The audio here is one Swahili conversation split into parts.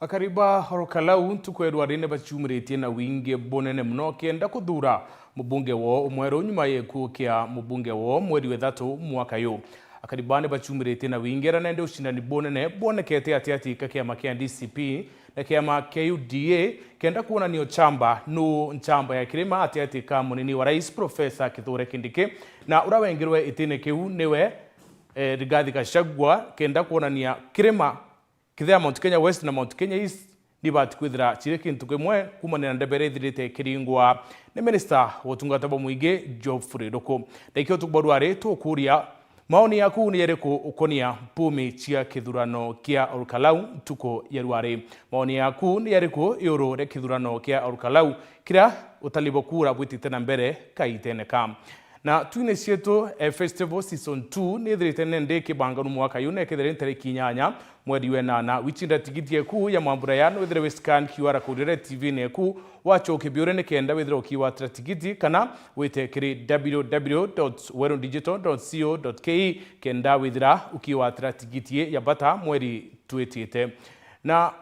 Akariba horokalau tukwerwarine bachumuritie na wingi bonene muno kenda kuthura mubunge wo umwero nyuma yeku kia mubunge wo mweri wethatu mwaka yu. Akaribane bachumuritie na wingi ranende ushindani bonene bonekete ati kiama kia DCP na kiama KUDA kenda kuona niyo chamba ya kirima ati ka munini wa rais Profesa Kithure Kindiki na urawengirwe itine kiu niwe Rigathi Gachagua kenda kuona niya kirima kithea Mount Kenya West na Mount Kenya East nibati kwithira chire kintu kimwe kumanira ndebere thirite kiringwa ni minister wotungata bo muige Geoffrey Ruku ndikyo tukborware tukuria maoni yaku ni yereko ukonia mpumi chia kithurano kia Olkalau tuko yerware maoni yaku ni yereko yoro re kithurano kia Olkalau kira utalibokura bwitite na mbere kaitene kam na tuine sieto festival season 2 ni thirite nende kibanganu mwaka yune kithire tariki 8 mweri wenana wichinda tigiti yeku ya mambura yano withire wescan QR code TV neku wacho kibiore ne kenda withire ukiwa tigiti kana wite kiri www.werondigital.co.ke kenda withira ukiwa tigiti ya bata mweri twetite na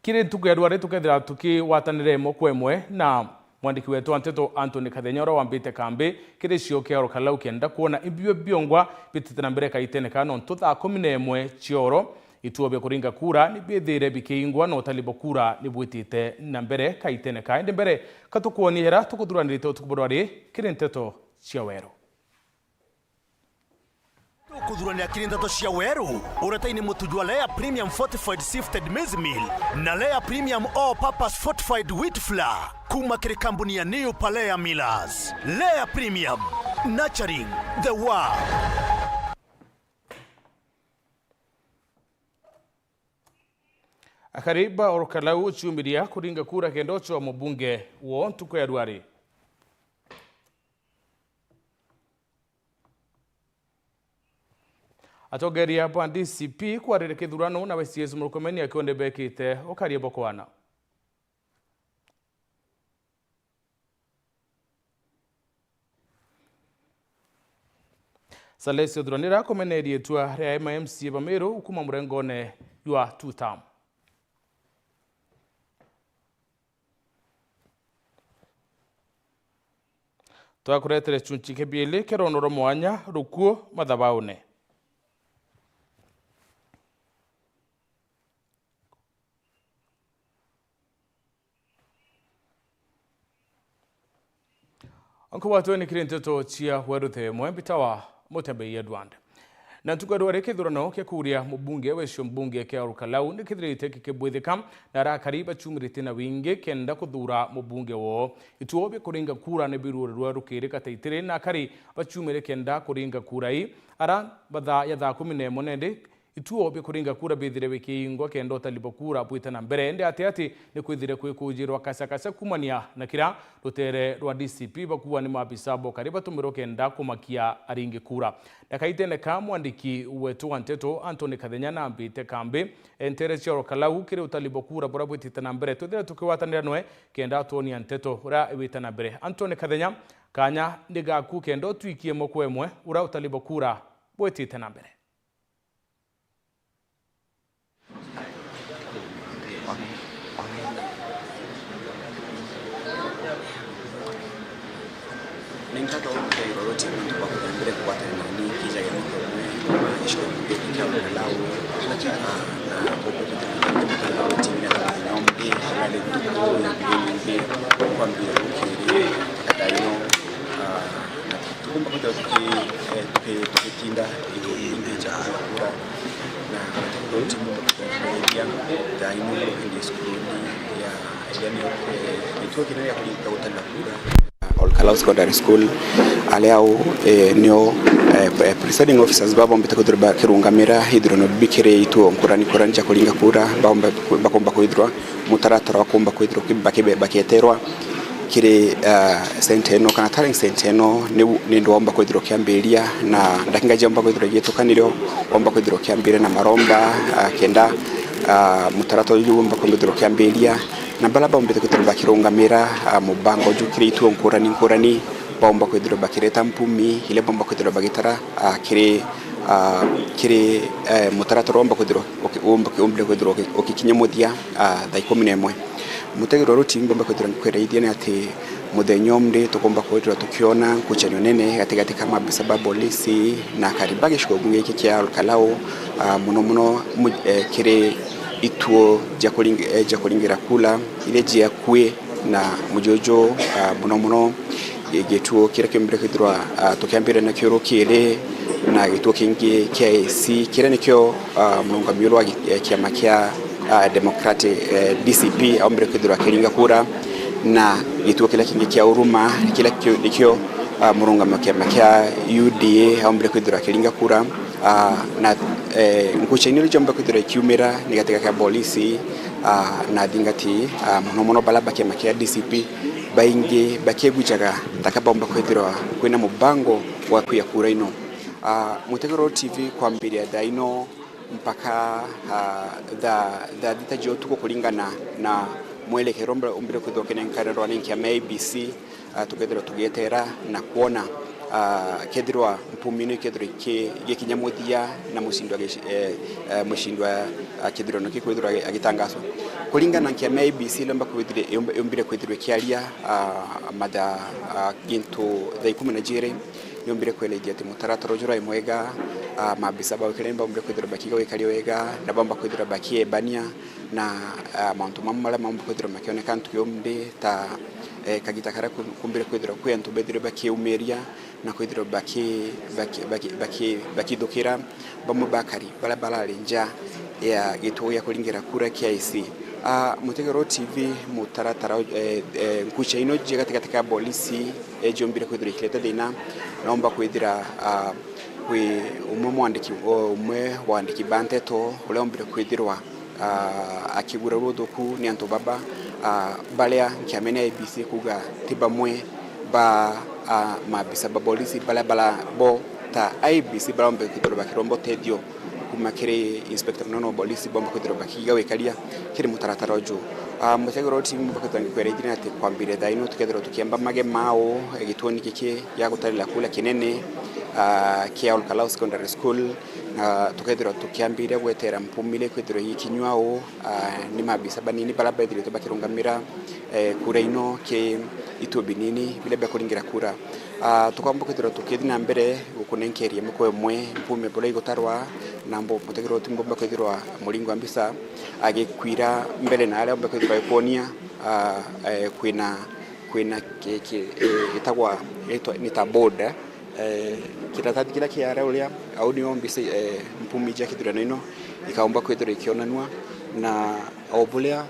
kire tukwerware tukethira tukiwatanire mokwemwe na mwandiki wetu Anteto Anthony Kathenyoro wambite kambe kire cio Olkalau kenda kuona ibyo byongwa bitite na mbere kaitene kana ntutha 11 chioro ituobe kuringa kura ni bethire bikeingwa no talibokura ni bwitite na mbere kaitene kaende mbere katukuoni hera tukuthuranirite tukubodwari kire Nteto cia Weru Kuthurania kiri Nteto cia Weru urataini mutujwa Lea Premium Fortified Sifted Maize Meal na Lea Premium All Purpose Fortified Wheat Flour kuma kiri kampuni ya New Palea Millers. Lea Premium, nurturing the world. Akariba Olkalau chumiria kuringa kura kendocho mubunge wo ntuko ya Rwari atogeria pa DCP kwarire kithurano na wesies murukomeni akionde bekite okarie bokwana Salesio Dronira komenerie tua ria MMC Bamero ukuma murengone yua 2 term twakuretere chunchike biele keronoro mwanya rukuo mathabaune Anko watu ni kire Nteto cia Weru themwe bitawa mutembe yedwande na tukadware kithurano kia kuria mubunge wecio mbunge kia Olkalau ni kithirite kikibwithika na rakariba chumirite na wingi kenda kuthura mubunge wo ituobe kuringa kura ne biruru rukire kataitire na kari bachumire kenda kuringa kura i ara badha ya 11 nende ituobe kuringa kura bithire wikiingo kenda talibokura bwita na mbere ende ati ni kwithire kwikujirwa kasakasa kumania na kira rutere rwa DCP bakuwa ni mabisabo kariba tumiro kenda kumakia aringi kura na kaitene ka mwandiki wetu Anteto Anthony Kathenyana ambite kambe entere cia Olkalau kire utalibokura bora bwitite na mbere tuthire tukiwatanira noe kenda Tony Anteto ura wita na mbere Anthony Kathenya kanya ndigaku kenda twikie mokwemwe ura utalibokura bwitite na mbere Ningata uke lolote kwa kutembele kwa tena ni kija ya mko kwa ishko kwa Olkalau na bobo kwa timu ya Naombi hali tuko ni kwa mbio kile kadaino na tukumba kwa tukitinda ile ja kura na timu ya daino ni skuli ya yani itoki na ya kulitana kura Olkalau Secondary School aleo nio presiding officers babo mbetakudurba kirungamira hidrono bikire itu onkurani kuranja kulinga kura bakomba kuidrwa mutaratara wakomba kuidrwa kibakibe baketerwa kire senteno kana taring senteno ni ndo omba kuidrwa kiambelia na ndakinga jamba kuidrwa yetu kanilio omba kuidrwa kiambire na maromba kenda mutaratara yumba kuidrwa kiambelia na balaba mbete kuterba kirungamira mubango jukire itu onkurani baomba kwithira bakireta mpumi ile bomba kwithira bagitara kire kiri mutaratara omba kwithirwa ukikinyamuthia thaa 11 mutegero ruti ngomba kwithirwa kwiraithia ni ati muthenya umri tugomba kwithirwa tukiona ngucanio nene gatigati ka maabisa ba polisi na kariba gicigo giki kia Olkalau muno kiri ituo ja kuringira kula ile jia kwe na mujojo muno gituo kira kimbere kwithirwa tukiambira na kiro kire na gituo kingi kia AC kira nikyo munungamiro wa kiama kia Democratic DCP au mbere kwithirwa kiringa kura na gituo kila kingi kia Uruma kila nikyo murungamiro kiama kia UDA au mbere kwithirwa kiringa kura na ngucanio jomba kwithirwa kiumira ni gatika ka polisi na dingati muno balaba kiama kia DCP baingi bakegwijaga takabomba kwithirwa kwina mubango wa kuya kura ino Mutegero TV kwambiria daino mpaka da ditajo tuko kulingana na mwelekero umbire kwithirwa kinenkarerwa ni kia ABC tukethirwa tugetera na kuona kethirwa mpumino kethirwa gikinyamuthia na mushindwa kethirwa no kikwithirwa agitangazwa kulingana na kia ABC lamba kwithire umbire kwithirwa kiaria mada gintu thaa 12 yombire kweledia ati mutaratara ujura imwega maabisa ba kiremba umbire kwithirwa bakiga wikario wega na bamba kwithirwa bakie bania na mauntu mamala mambo kwithirwa makionekana tuyombe ta kagita kara kumbire kwithirwa kwentu bethire bakie umeria na kwithirwa bakie dokira bamwe bakari bala nja ya gituo ya kuringira kura kia IC Mutegero TV mutaratara ngucha ino jega katika polisi ejombire kwithira ikileta thina naomba kwithira kwi umwe wandiki banteto uleombire kwithirwa akigura ruthuku ni antu baba balea kiamene ABC kuga tibamwe ba maabisa ba polisi bala bo ta ABC balombe kwithirwa bakirombo tedio kumakire inspector nono polisi bomba kwithirwa bakiga wekaria kiri mutaratara uju Mutegero TV mbakatanga kwereithina ati kwambire daino tukethirwa tukiamba mage mao gituoni kiki ya gutarila kula kinene kia Olkalau Secondary School tukethirwa tukiambire gwetera mpumile kwithirwa yikinywao ni maabisa banini bala bethire tubakirungamira kura ino ke ituo binini bile bakuringira kura tukwamba kwithirwa tukithina mbere gukunenkeria mukwe mwe mpume bole gutarwa nambo Mutegero TV mbomba kwithirwa muringo ambisa agikwira mbere na ale mbomba kwithirwa ikonia kwina keke itagwa ni taboda kiratati kila kiara ulia au ni ombise mpumija kithirano ino ikaomba kwithirwa ikionanwa na obulea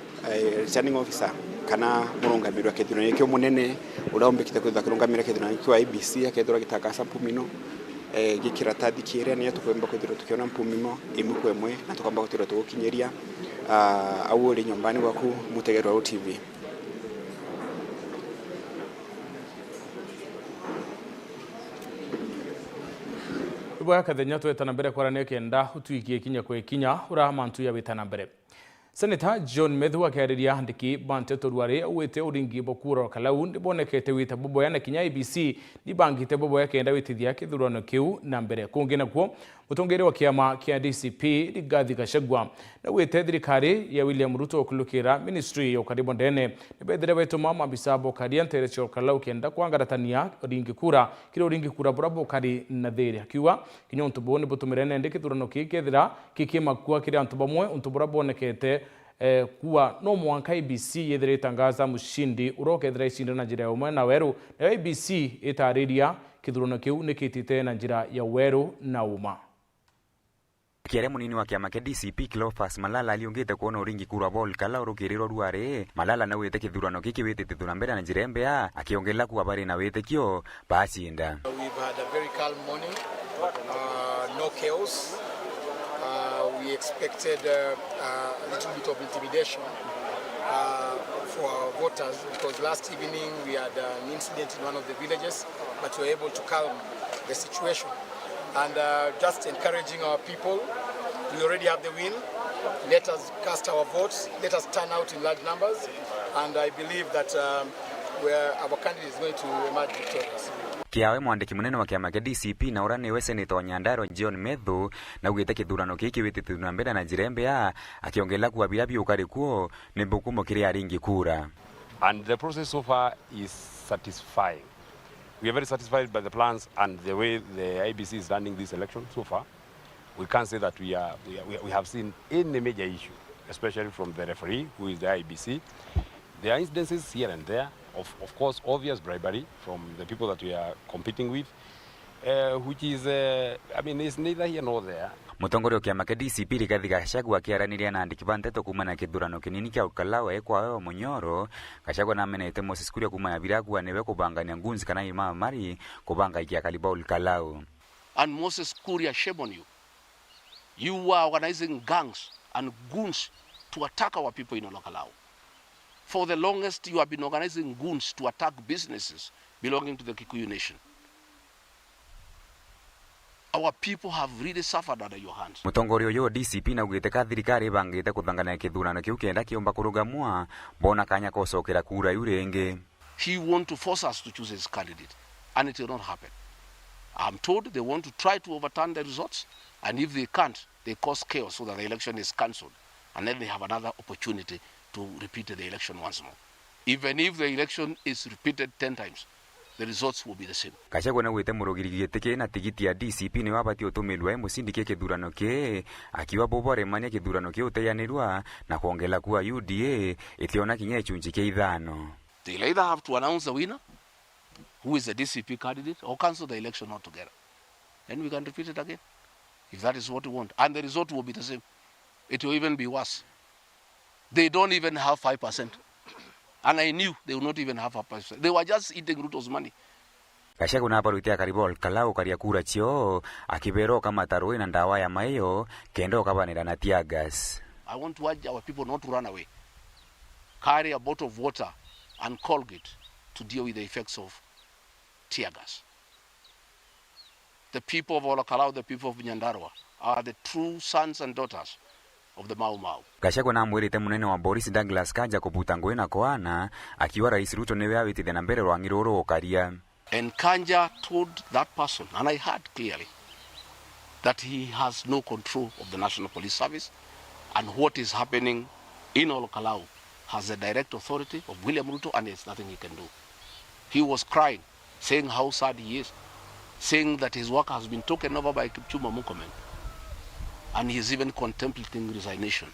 returning officer kana murungamirwa kithirano ikyo munene ulaombe kwithirwa kirungamira kithirano ikyo ABC akethirwa gitakasa mpumino gikiratathi kiria ni tukwemba kwithirwa tukiona mpumimo imwe na tukwamba kwithirwa tugukinyeria au uri nyumbani gwaku Mutegero TV. Ibo akathenya twetana mbere kwarane kenda utuikie kinya kwe kinya uramantu ya witana mbere Senator John Methu akariria handiki banteto rware wete uringi bokura Olkalau ndibonekete wita bobo ya na kinya ABC nibangite bobo ya kenda witithia kithurano kiu na mbere kungena kuo mutongere wa kiama kia DCP Rigathi Gachagua na wete thirikari ya William Ruto okulukira ministry ya ukaribu ndene nibethire wetuma mabisa bokari antere cha Olkalau kenda kwangaratania uringi kura kire uringi kura burabo kari na thiri akiwa kinyo ntubone butumirene ndike thurano kikethira kikima kwa kire antu bamwe untubura bonekete kuwa no mwanka ABC yethire tangaza mushindi urokethira icinda na njira umwe na weru na ABC itariria kithurano kiu nikitite na njira ya weru na uma Kiare munini wa kiama kia DCP Cleophas Malala aliongete kuona uringi kura wa Olkalau rukiriro rware Malala na wete kithurano kiki wete thura mbere na njira embea akiongela kuwa bari na wete kio basinda. We've had a very calm morning, no chaos. We expected a little bit of intimidation for our voters because last evening we had an incident in one of the villages, but we were able to calm the situation. And just encouraging our people, we already have the will. Let us cast our votes, let us turn out in large numbers, and I believe that our candidate is going to emerge victorious. kiawe mwandiki munene wa kiama kia DCP na urani we Senator Nyandarua John Methu na ugite kithurano kiki witithuna mbere na njirembea akiongela kuwa bila biukari kuo ni mbukumo kiri aringi kura. And the process so far is satisfying. We are very satisfied by the plans and the way the IBC is running this election so far. We can't say that we have seen any major issue, especially from the referee, who is the IBC. There are incidences here and there, of course, obvious bribery from the people that we are competing with, which is, is neither here nor there. Mutongoria kiama kia DCP Rigathi Gachagua akiaraniria na andiki ba nteto kuma na kithurano kinini kia Olkalau ekwawe Munyoro. Gachagua namenete Moses Kuria kuma ya Biragua newe kubangania ngunzi kana Imam Mari kubanga ikia kaliba Olkalau. And Moses Kuria, shame on you. You were organizing gangs and goons to attack our people in Olkalau. For the longest, you have been organizing goons to attack businesses belonging to the Kikuyu nation. Our people have really suffered under your hands. Mutongoria yo DCP na ugite ka thirikari bangite kuthangana kithurano kiu kenda kiomba kurugamwa bona kanya kosokera kura yurenge. He want to force us to choose his candidate, and it will not happen. I'm told they want to try to overturn the results, and if they can't, they cause chaos so that the election is cancelled, and then they have another opportunity to repeat the election once more. Even if the election is repeated 10 times, the results will be the same. Gachagua na wite murugirigi tike na tigiti ya DCP ni wabati otumelwa musindike kithurano ke akiwa bobore mania kithurano ke uteyanirwa na kuongela kuwa UDA itiona kinya chunji ke ithano. They'll either have to announce the winner, who is the DCP candidate, or cancel the election altogether. Then we can repeat it again, if that is what we want. And the result will be the same. It will even be worse. They don't even have 5%. And I knew they would not even have 5%. They were just eating Ruto's money. Gachagua na parutia karibu Olkalau karia kura chio akibero kama taroi na ndawa ya mayo kendo kabanira na tear gas. I want to urge our people not to run away. Carry a bottle of water and Colgate to deal with the effects of tear gas. The people of Olkalau, the people of Nyandarua, are the true sons and daughters of the Mau Mau. Gachagua na mwirite munene wa Boris Douglas Kanja kubuta ngwe na koana akiwa rais Ruto newe awitithia na mbere rwangiroro okaria. And Kanja told that person, and I heard clearly, that he has no control of the National Police Service, and what is happening in Olkalau has the direct authority of William Ruto, and there's nothing he can do. He was crying, saying how sad he is, saying that his work has been taken over by Kipchumba Murkomen, and he is even contemplating resignation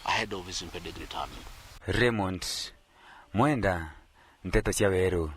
ahead of his impending retirement. Raymond Mwenda, Nteto cia Weru.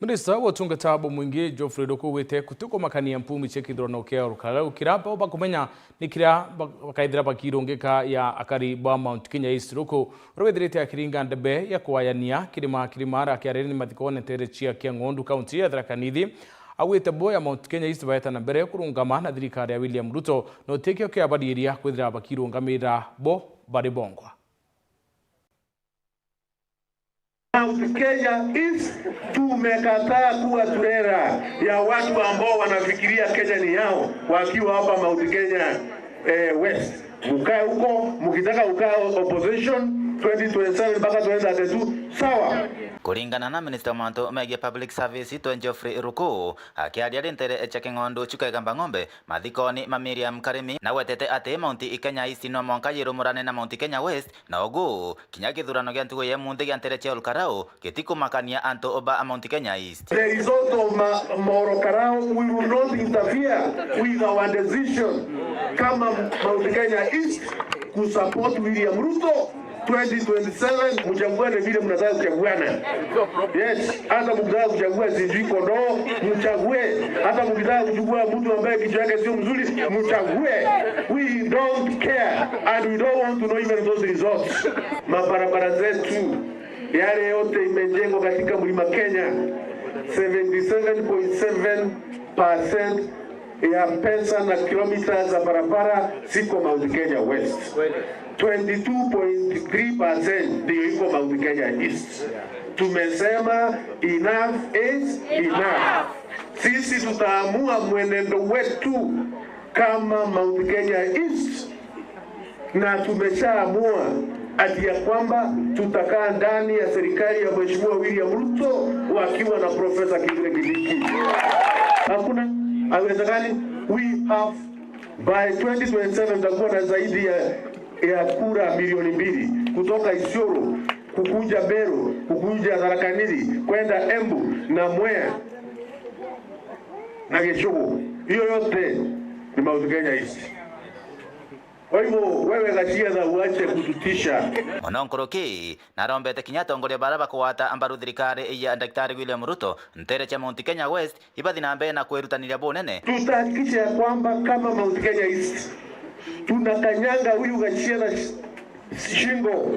Minista wa Tungata Mwingi Geoffrey Doko wete kutuko makania mpumi chekithurano kia Olkalau kirapa oba kumenya nikira bakaithira bakirongeka ya akari ba Mount Kenya East Roko rwethirite akiringa ndebe ya kwayania kirimara akiareni mathikone tere chia kia Ng'ondu county ya Tharaka Nithi awite boya Mount Kenya East baeta na mbere kurungama na thirikari ya William Ruto no tekio kia badiria kwithira bakirungamira bo baribongwa. Mount Kenya East tumekataa kuwa turera ya watu ambao wanafikiria Kenya ni yao wakiwa hapa Mount Kenya West. Mkae huko mkitaka ukae opposition 2027 mpaka 2032 sawa. Kuringana na Minister Manto megie Public Service to Geoffrey Ruko akiaria ntere cheke Ng'ondu chukegamba ng'ombe mathikoni Miriam Karemi na wetete ate Mount Kenya East no monka yirumurane na Mount Kenya West na ogu kinya githurano gia ntugo ye munthi gia ntere che Olkalau getikumakania anto oba Mount Kenya East. The result of Olkalau we will not interfere with our decision kama Mount Kenya East kusupport William Ruto 2027 mchaguane vile mnataka kuchaguana. Yes, hata mkitaka kuchagua sijui kondoo mchague, hata mkitaka kuchagua mtu ambaye kichwa yake sio mzuri mchague. We don't care and we don't want to know even those results. Mabarabara zetu yale yote imejengwa katika Mlima Kenya 77.7% ya pesa na kilomita za barabara siko Mount Kenya West. 22.3% ndio iko Mount Kenya East. Tumesema enough is enough. Sisi tutaamua mwenendo wetu kama Mount Kenya East, na tumeshaamua ati ya kwamba tutakaa ndani ya serikali ya Mheshimiwa William Ruto wakiwa na Profesa Kithure Kindiki. Hakuna haiwezekani. We have by 2027 tutakuwa na zaidi ya kura milioni 2 kutoka Isiolo kukuja Meru, kukuja Tharaka Nithi, kwenda Embu na Mwea na Gĩchũgũ. Hiyo yote ni Mount Kenya East. Kwa hivyo wewe Gachagua uache kututisha. Ononkoroki narombete Kenyatta ngore baraba kuwata ambaru thirikari ya Daktari William Ruto ntere cha Mount Kenya West ibathi na mbere na kwerutanira bonene. Tutahakikisha kwamba kama Mount Kenya East tunakanyanga huyu Gachagua shingo,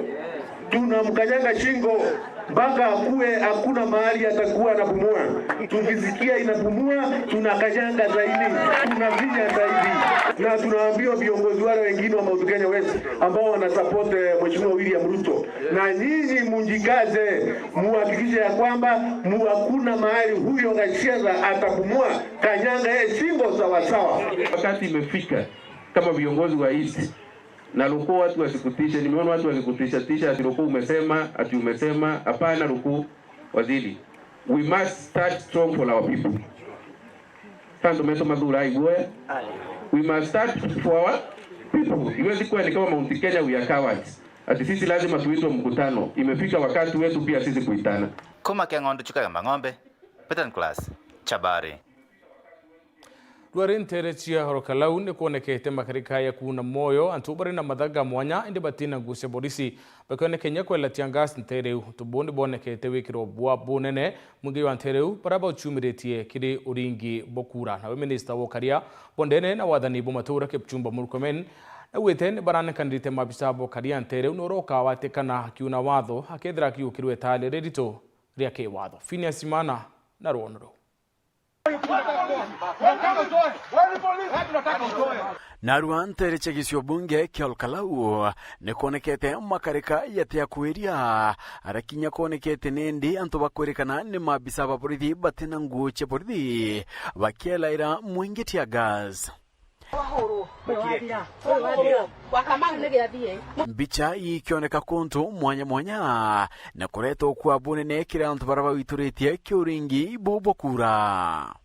tunamkanyanga shingo mpaka akue hakuna mahali atakuwa anapumua. Tukisikia inapumua tunakanyanga zaidi, tunavinya zaidi, na tunawaambia viongozi wale wengine wa Mount Kenya West ambao wanasupport Mheshimiwa William Ruto, na nyinyi mujikaze, muhakikishe ya kwamba hakuna mahali huyo Gachagua atapumua, kanyanga yeye shingo sawa sawa. Wakati imefika kama viongozi wa East na Ruku watu wasikutishe. Nimeona watu wasikutisha tisha ati Ruku umesema, ati umesema. Hapana Ruku waziri. We must start strong for our people. Tanto meto madura igwe. We must start for our people. Iwezi kuwa ni kama Mount Kenya we are cowards. Ati sisi lazima tuitwe mkutano. Imefika wakati wetu pia sisi kuitana. Kuma Kengondo Chukagamba Ng'ombe, Petan Class, Chabari. Dwarin terechia horokalau ni kuonekete makarika ya kuna moyo antubari na madhaga mwanya indi batina guse borisi bakone Kenya kwela tiangas ntereu tuboni bonekete wikiro bua bonene mungi wa ntereu paraba uchumiretie kiri uringi bokura na minister wokaria bondene na wadhani bomatura Kipchumba Murkomen na weten barane kandite mabisa bokaria ntereu noroka watekana kiuna watho akedra kiukirwe tale redito riake watho Phineas Imana na Ronro Narua ntereche gisio bunge kia Kalau ne konekete makarika yatia kueria arakinya konekete nendi anto bakorekana ne mabisa baporithi batena nguche porithi bakielaira mwingetia gas mbicha ikioneka kuntu mwanya mwanya na kureto kwa bunene kira antu baraba wituretie kiuringi bobokura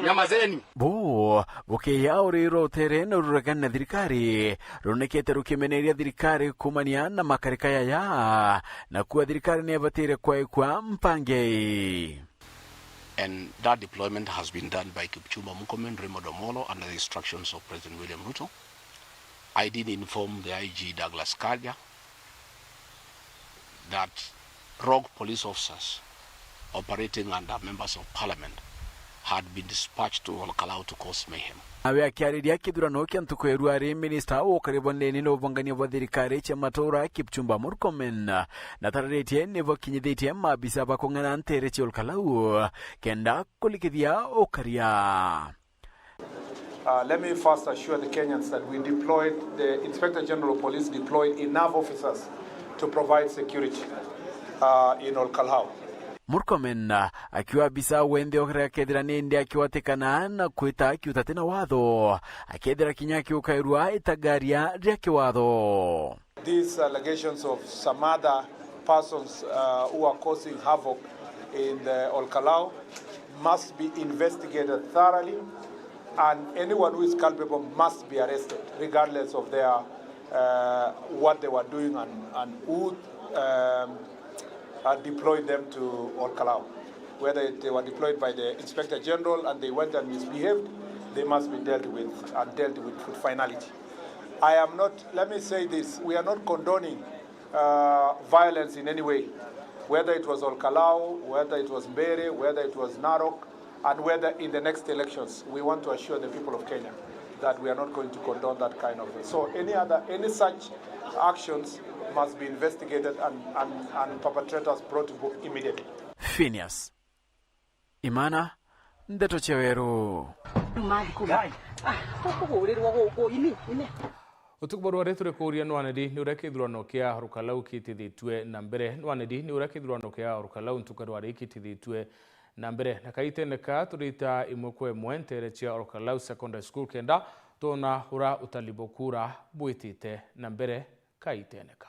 Nyamazeni. Bo, bukeya uriro tere na ruragana thirikari runekete rukimeneria thirikari kumania na makarika ya na kuwa thirikari nebatire kwa mpange. And that deployment has been done by Kipchumba Murkomen, Raymond Omolo, under the instructions of President William Ruto. I did inform the IG Douglas Kanja that rogue police officers operating under members of parliament had been dispatched to Kalau to cause mayhem. Awe akiariria kithurano kia ntuku eruari minister wokariboneni no bongania bwa thirikari cha matora Kipchumba Murkomen na tararetie nivo kinyithitie mabisa bakong'ana ntere cha Kalau kenda kulikithia okaria. Let me first assure the Kenyans that the Inspector General of Police deployed enough officers to provide security in Kalau. Murkomen akiwa bisa wende okra kedra nende akiwa tekana na kweta akiuta tena watho akedra kinyaki ukairua itagaria riake watho. These allegations of some other persons who are causing havoc in the Kalau must be investigated thoroughly, and anyone who is culpable must be arrested regardless of their what they were doing and who deployed them to Kalau. Whether they were deployed by the Inspector General and they went and misbehaved, they must be dealt with and dealt with finality. I am not, let me say this, we are not condoning violence in any way, whether it was Kalau, whether it was Mbere, whether it was Narok, and whether in the next elections, we want to assure the people of Kenya that we are not going to condone that kind of thing. So any such actions must be investigated and perpetrators brought to book immediately. Phineas Imana, Ndeto Chewero. Dumadi kuma. Kukurirwa go ini. Utukubaro retore kuria nwanedi ni ureke thurano kia rukalau kitithitwe na mbere nwanedi ni ureke thurano kia rukalau ntukarwari kitithitwe na mbere na kaiteneka turita imwe mwentere cia rukalau secondary school kenda tona hura utalibokura buitite na mbere kaiteneka.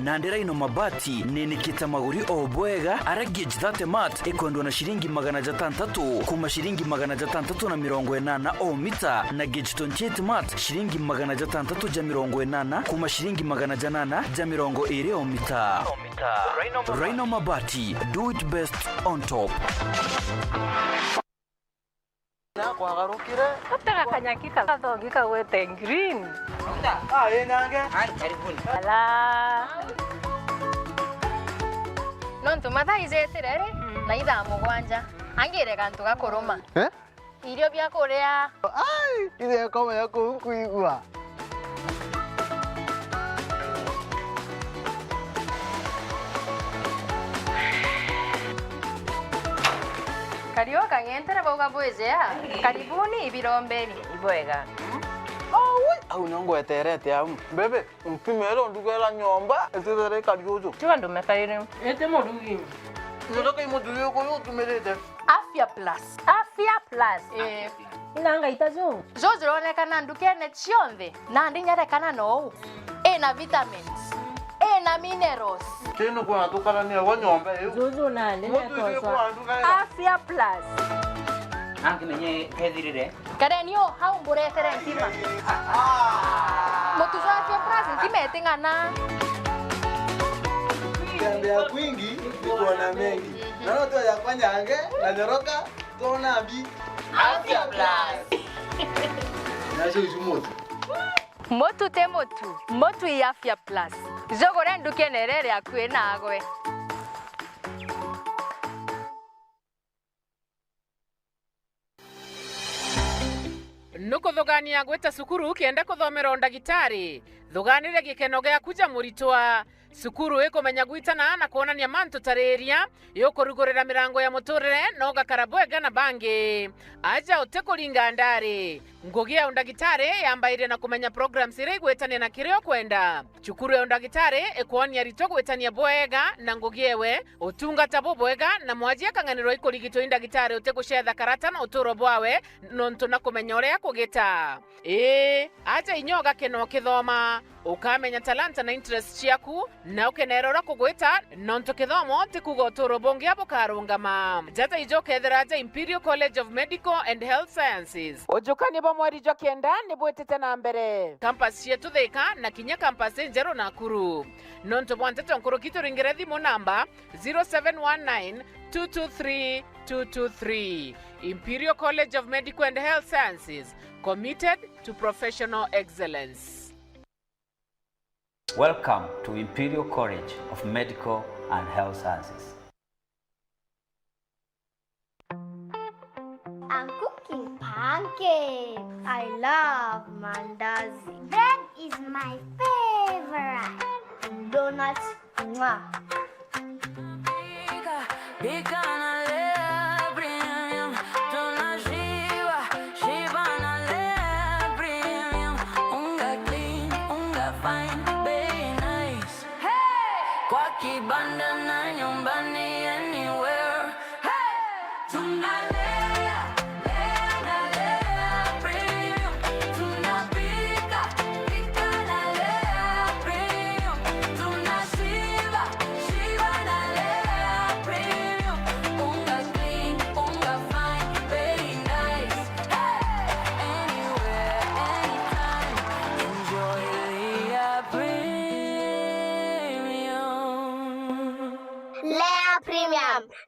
Nandera ino mabati nenikita maguri obwega aragiye jithate mat ekondwa na shilingi 600 kuma shilingi 680 o mita na gauge 28 mat shilingi 680 kuma shilingi 820 o mita. Rhino mabati, do it best on top. Na kwa garukire hata kanyakika kathongika wete green nange karibuni ala nonto matha izeterere na itha mugwanja angire kantu gakuruma irio bya kuria ile kama yako kuigwa Kario kangentera boga bwezea karibuni ibirombeni ibwega au nyongo eterete au bebe mpimero ndugela nyomba etere kariozo tuwa ndo mekaire ete modugi ndoka imodugi ko tumelete Afya Plus inanga itazo zozironekana ndukene chionde na ndinyareka no na vitamins na minerals kino kwa tukalania wa nyomba zuzu nane Afya Plus anki menye kedhirire karenio hau mburetere ntima motuzo Afya Plus ntima etingana ya kwingi iko na mengi na ndio ya kwanyange na nyoroka tona bi Afya Plus na sio moto motu te motu ya Afya Plus zogore ndukenerere akwe nagwe nukuthugania gwita cukuru kienda kuthomera ndagitari thuganire gikeno gya kuja muritwa sukuru ikomenya gwitana na kuonania manto tareria yokurugurira mirango ya muturire no gakarabwega na bangi aja utekuringa ndari ngugi ya undagitari yambaire na kumenya programs ire gwetania na kirio kwenda chukuru ya undagitari ekuonia rito gwetania bwega na ngugi ewe utungata bwega na mwaji akanganiro ikurigito indagitari uteguchetha karata na uturo bwawe nonto na kumenya uria kugita aja inyoga keno kithoma ukamenya talanta na interest ciaku na ukenerora kugwita nonto kithomo tikugo uturo bongi abo karungama jata ijokethera aja Imperial College of Medical and Health Sciences ujukani bo mweri jwa kenda ni bwetete na mbere campus yetu Thika na kinya campus Njero Nakuru nonto bwantete nkuru kituringire thimu namba 0719223223 Imperial College of Medical and Health Sciences, committed to professional excellence. Welcome to Imperial College of Medical and Health Sciences. I'm cooking pancakes. I love mandazi. Bread is my favorite. Donuts, mwah.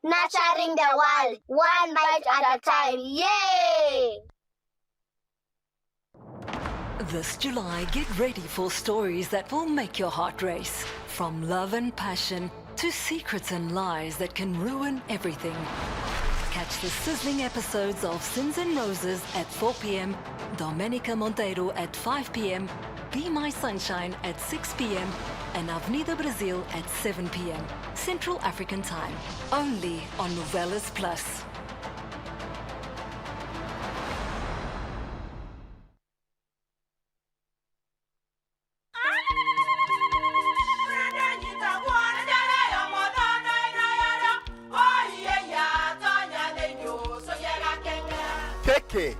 Nurturing the world, one bite at a time. Yay! This July, get ready for stories that will make your heart race. From love and passion to secrets and lies that can ruin everything. Catch the sizzling episodes of Sins and Roses at 4 p.m, Domenica Monteiro at 5 p.m, Be My Sunshine at 6 p.m, and Avenida Brazil at 7 p.m, Central African Time. Only on Novelas Plus.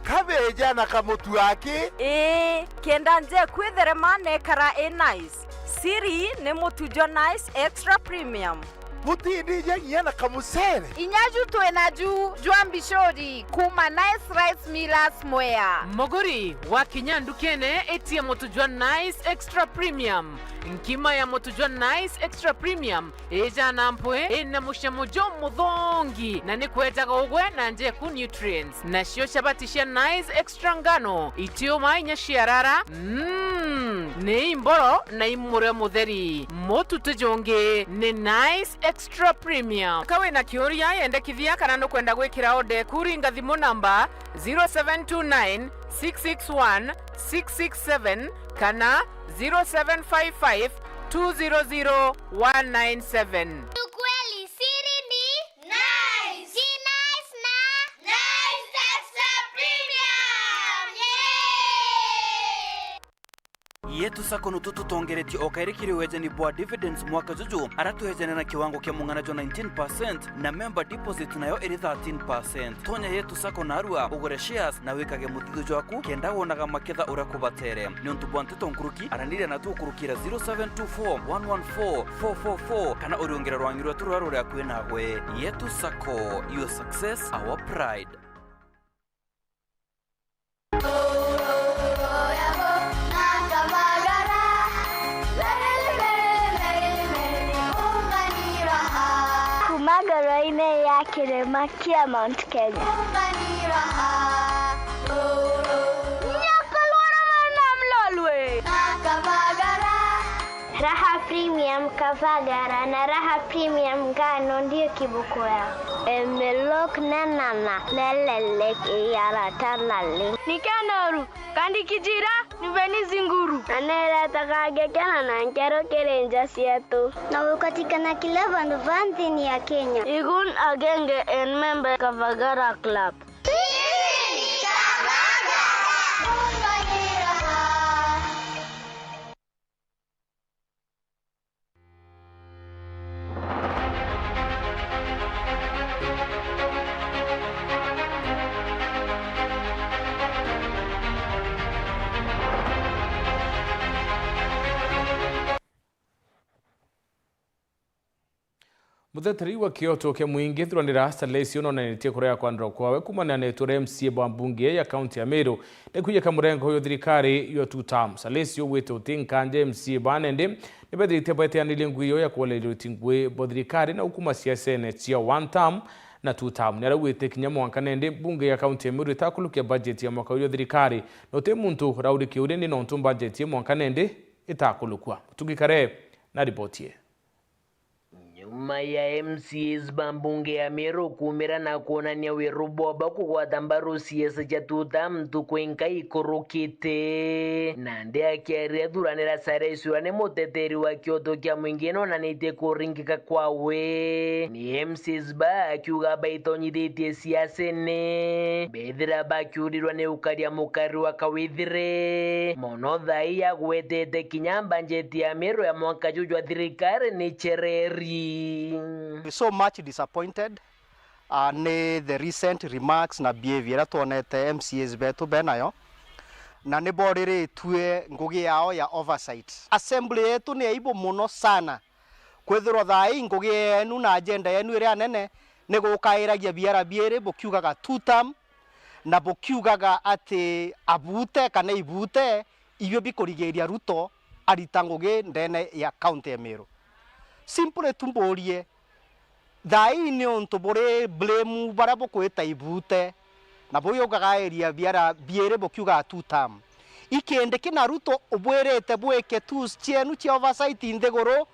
Kabeja na kamutu wake kenda nje kwitherema nekara nice siri ne mutujo nice extra premium mutindi nyangia na kamusere inyaju twenaju jwambishori kuma nice rice millers mwea moguri wa kinyandukene etie mutujwa nice extra premium nkima ya mutujwa nice extra premium eja nampwe ena mushamujo muthongi na nikwetaga ugwe na nje ku nutrients na shio shabatisha nice extra ngano itio mainya shiarara ne imboro na imure mutheri motu tujonge ne nice extra premium kawe na kioria yende kithia kana no kwenda gwikira ode kuringa thimu namba 0729 661 667 kana 0755 200 197. Ukweli siri ni nice. Ji nice na nice extra premium. Yay! yetu sako nututu tongereti okairikiri wejeni bwa dividends mwaka juju aratuhejene na kiwango kia munganajo 19% na member deposit nayo iri 13%. Tonya yetu sako narua ugure shares na wikage mutithu jwaku kenda wonaga maketha urakubatere niontu bwanteto nkuruki aranire na tukurukira 0724114444 kana uriongera rwangirwa turwaro rya kwinagwe. Yetu sako, your success our pride. Magaraine ya Kirema kia Mount Kenya. Nyakalora namlolwe. Raha Premium Kavagara na Raha Premium Ngano ndio kibuko yako. Emelok nanana lelelek yarata naling. Nikanoru kandi kijira niveni zinguru. Anela takage kana na nkero kerenja sietu. Na ukatikana kila vanti ya Kenya. Igun agenge en member Kavagara Club. Mutheteri wa Kyoto ke mwingi thuranira Salesi ononanitie kurea kwandro kwawe kumana na etore MCA bwa mbunge ya kaunti ya Meru nekuye kamurengo yo thirikari yo 2 term. Salesi ogwete utinkanje MCA banende nibethite bweteanilie ngwiyo ya kwolelio tingwe bo thirikari na ukuma siasene cia 1 term na 2 term. Nera gwete kinya mwankanende mbunge ya kaunti ya Meru itakulukia budget ya mwaka yo thirikari no te muntu raudi kiure ni nontu budget ya mwankanende itakulukwa. Tugikare na ripotie. Nyuma ya MCAs bambunge ya Meru kumira na kuonania wirubo bakugwata mbaru siasa chatuta mtu kwenka ikorokete nande akiaria thuranira Salesi ane muteteri wa Kyoto kya mwingino na nite kuringika kwawe ni MCAs ba akiuga baitonyithĩtie siasene bethira bakiurirwa ni ukaria mukari wa kawithire mono thai ya gwetete kinya banjeti ya Meru ya mwaka jujwa thirikari ni chereri. We're so much disappointed ne the recent remarks na behavior tuonete MCAs betu benayo na ne borire tue ngugi yao ya oversight. Assembly yetu ni aibu muno sana kwethirwo thai ngugi yenu na agenda yenu ria nene ne gukairagia biara biere bokiugaga 2 term na bokiugaga ati abute kana ibute ibyo bikorigeria Ruto aritanguge ndene ya county ya Meru. Simple tumborie thai ni onto bore blame barabo kweta ibute na boyo gagaeria biara biere bokiuga 2 term ikende kina Ruto obwerete bweke tools chienu chi oversight indegoro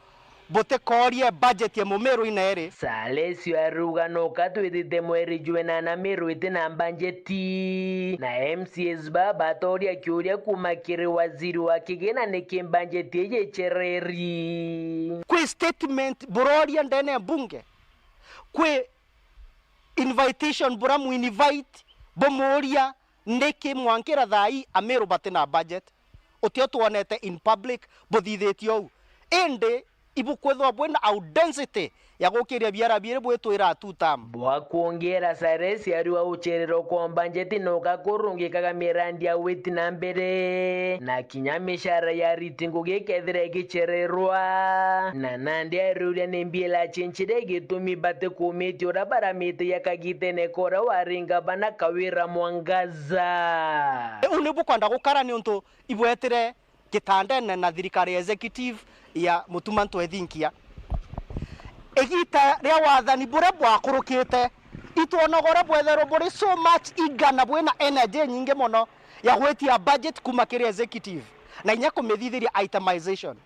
bote korie budget ya Meru inere. Salesi aruga no katwithite mweri juena na Meru itina budgeti na MCAs baba toria kiuria kumakiri waziri wa kigena ne kimbudgeti ye chereri kwe statement bororia ndene bunge kwe invitation bora mu invite bomoria ndeke mwankira thai Ameru batina budget otio tuonete in public bothithitio ende ibukwethwa bwena audacity ya gukiria biara biere bwetwira 2 term bwa kuongera Salesi ariwa ucherero kwa budget no gakurungikaga mirandi ya witi na mbere na kinya mishara ya ritingu gekethire gichererwa na nandi aruria nembiela chinchire gitumi bate komiti ora baramite yakagite ne kora waringa bana kawira mwangaza unibu kwanda gukara ni untu ibwetire gitandene na thirikari executive ya mutumantu ethinkia egita ria wathani bure bwakurukite itwonogora bwethero buri so much igana bwena energy nyinge mono ya gwetia budget kuma kiri executive na inya kumithithiria itemization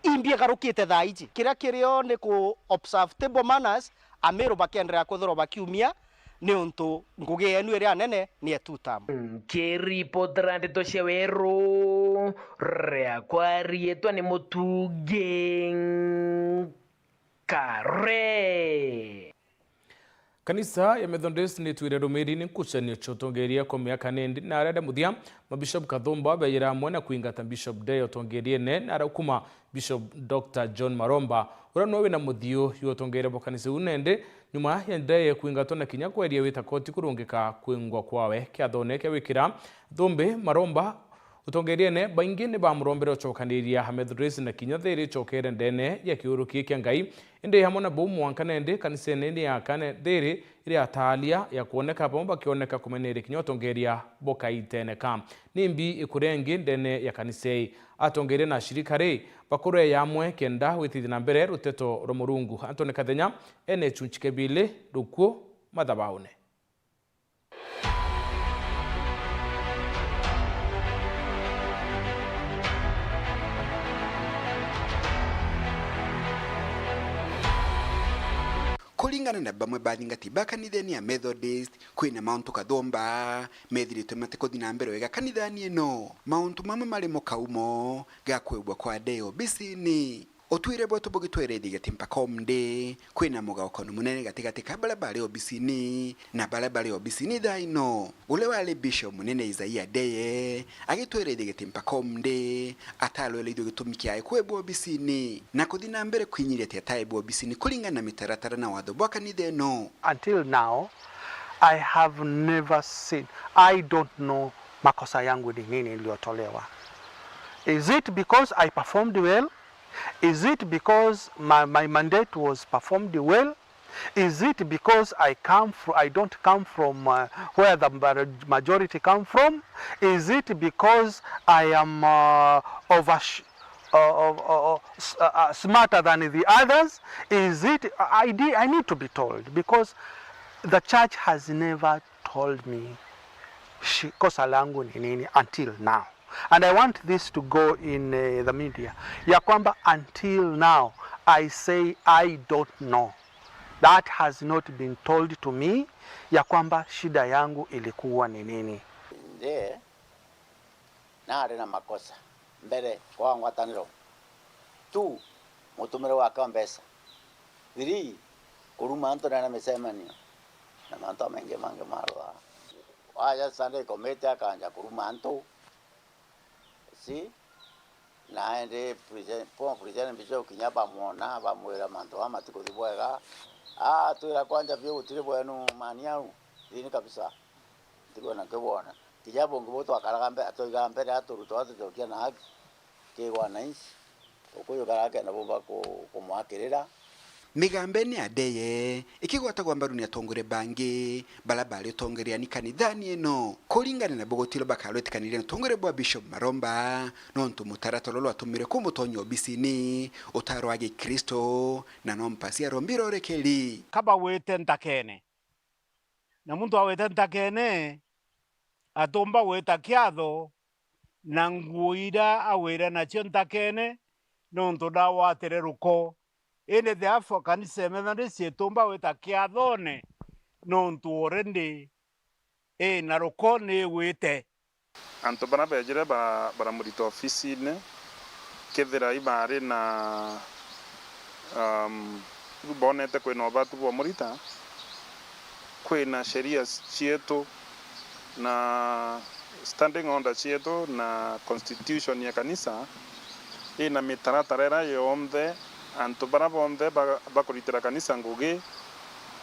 imbie garukite thaiji kira kirio ni ku observe table manners Ameru bakenderea kuthoro bakiumia ni untu ngugi yenu ria nene ni 2 term kiri potrande to shewero rea kwari etwa ni mutuge kare Kanisa ya Methodist ni tuire rumiri ni kuchanio chotongeria kwa miaka nendi na arada muthia Bishop Kathumba bayira mwena kuingata Bishop Day otongerie ne na arakuma Bishop Dr. John Maromba ura nowe na muthio yotongere bo kanisa unende nyuma ya Day kuingatwa na kinya kweria wita koti kurungika kwingwa kwawe kyathone ke wikira Thumbi Maromba utongerie ne baingi ne bamurombero chokaniria Methodist na kinya thiri chokere ndene ya kiuruki kya Ngai inde hamwe na bomu wankanende kanisa nene ya kane thiri iri atalia ya kuoneka bomba kioneka kumenere kinya utongeria boka iteneka nimbi ikurengi ndene ya kanisei atongerie na shirika ri bakore yamwe kenda withithi na mbere ruteto romurungu Antone Kathenya ene chunchikebile rukuo mathabaune. kulingana na bamwe bathingati ba kanithani ya Methodist kwina mauntu kathomba methiritwe matikuthi na mbere wega kanithani ino mauntu mamwe mari mukaumo gakwebwa kwa deo bisini otwire bwetu bugitweredi gatimpa komde kwina mugaukano munene gatigati ka barabara obisini na barabara obisini daino ule wale bishop munene Isaiah Deye agitweredi gatimpa komde atalwele ido gitumikia kwebwa obisini na kuthina mbere kwinyire tetaibu obisini kulingana na mitaratara na watho bwa kanitha ino. Until now I have never seen, I don't know makosa yangu ni nini iliyotolewa. Is it because I performed well? Is it because my mandate was performed well? Is it because I don't come from where the majority come from? Is it because I am smarter than the others? Is it? I need to be told, because the church has never told me kosa langu ni nini until now. And I want this to go in the media. Ya kwamba until now, I say I don't know. That has not been told to me. Ya kwamba shida yangu ilikuwa ni nini. Nde, na arena makosa. Mbele, kwa ngwataniro. 2, mutumire wake mbesa. 3, kuruma anto na mesemania. Na manto mange marwa. Waya Sunday committee akanja kuruma anto. Si naende president Bishop Kinyaba muona bamwera manto amatiko dibwega tuira kwanja vyo utire bwenu maniau ini kabisa ndiko na kebona kijabo ngoboto akaragambe atoigambe aturuto atutokia na haki ke wanaishi okuyo karake na bomba kumwakirira migambeni Adeye ikigwatagwa mbaru ni atongore bangi balabali utongeria ni kanithani eno kulingana na bogotiro bakalwetikanire utongore bwa Bishop Maromba nontu mutaratolo atumire ku mutonyo obisini utaro wa Kristo na nompasia rombiro rekeli kaba wete ntakene na muntu awete ntakene atomba weta kiatho na nguira awira na cio ntakene nontu dawa atereruko ene the African Methodist yetomba weta kiathone nontu orende na rokone wete anto bana bejere bara murito ofisi ne kethira ibare na bonete kwena batu bo murita kwena sheria chieto na standing order chieto na constitution ya kanisa ina mitaratara yomde anto bara bonde bakuritira kanisa ngugi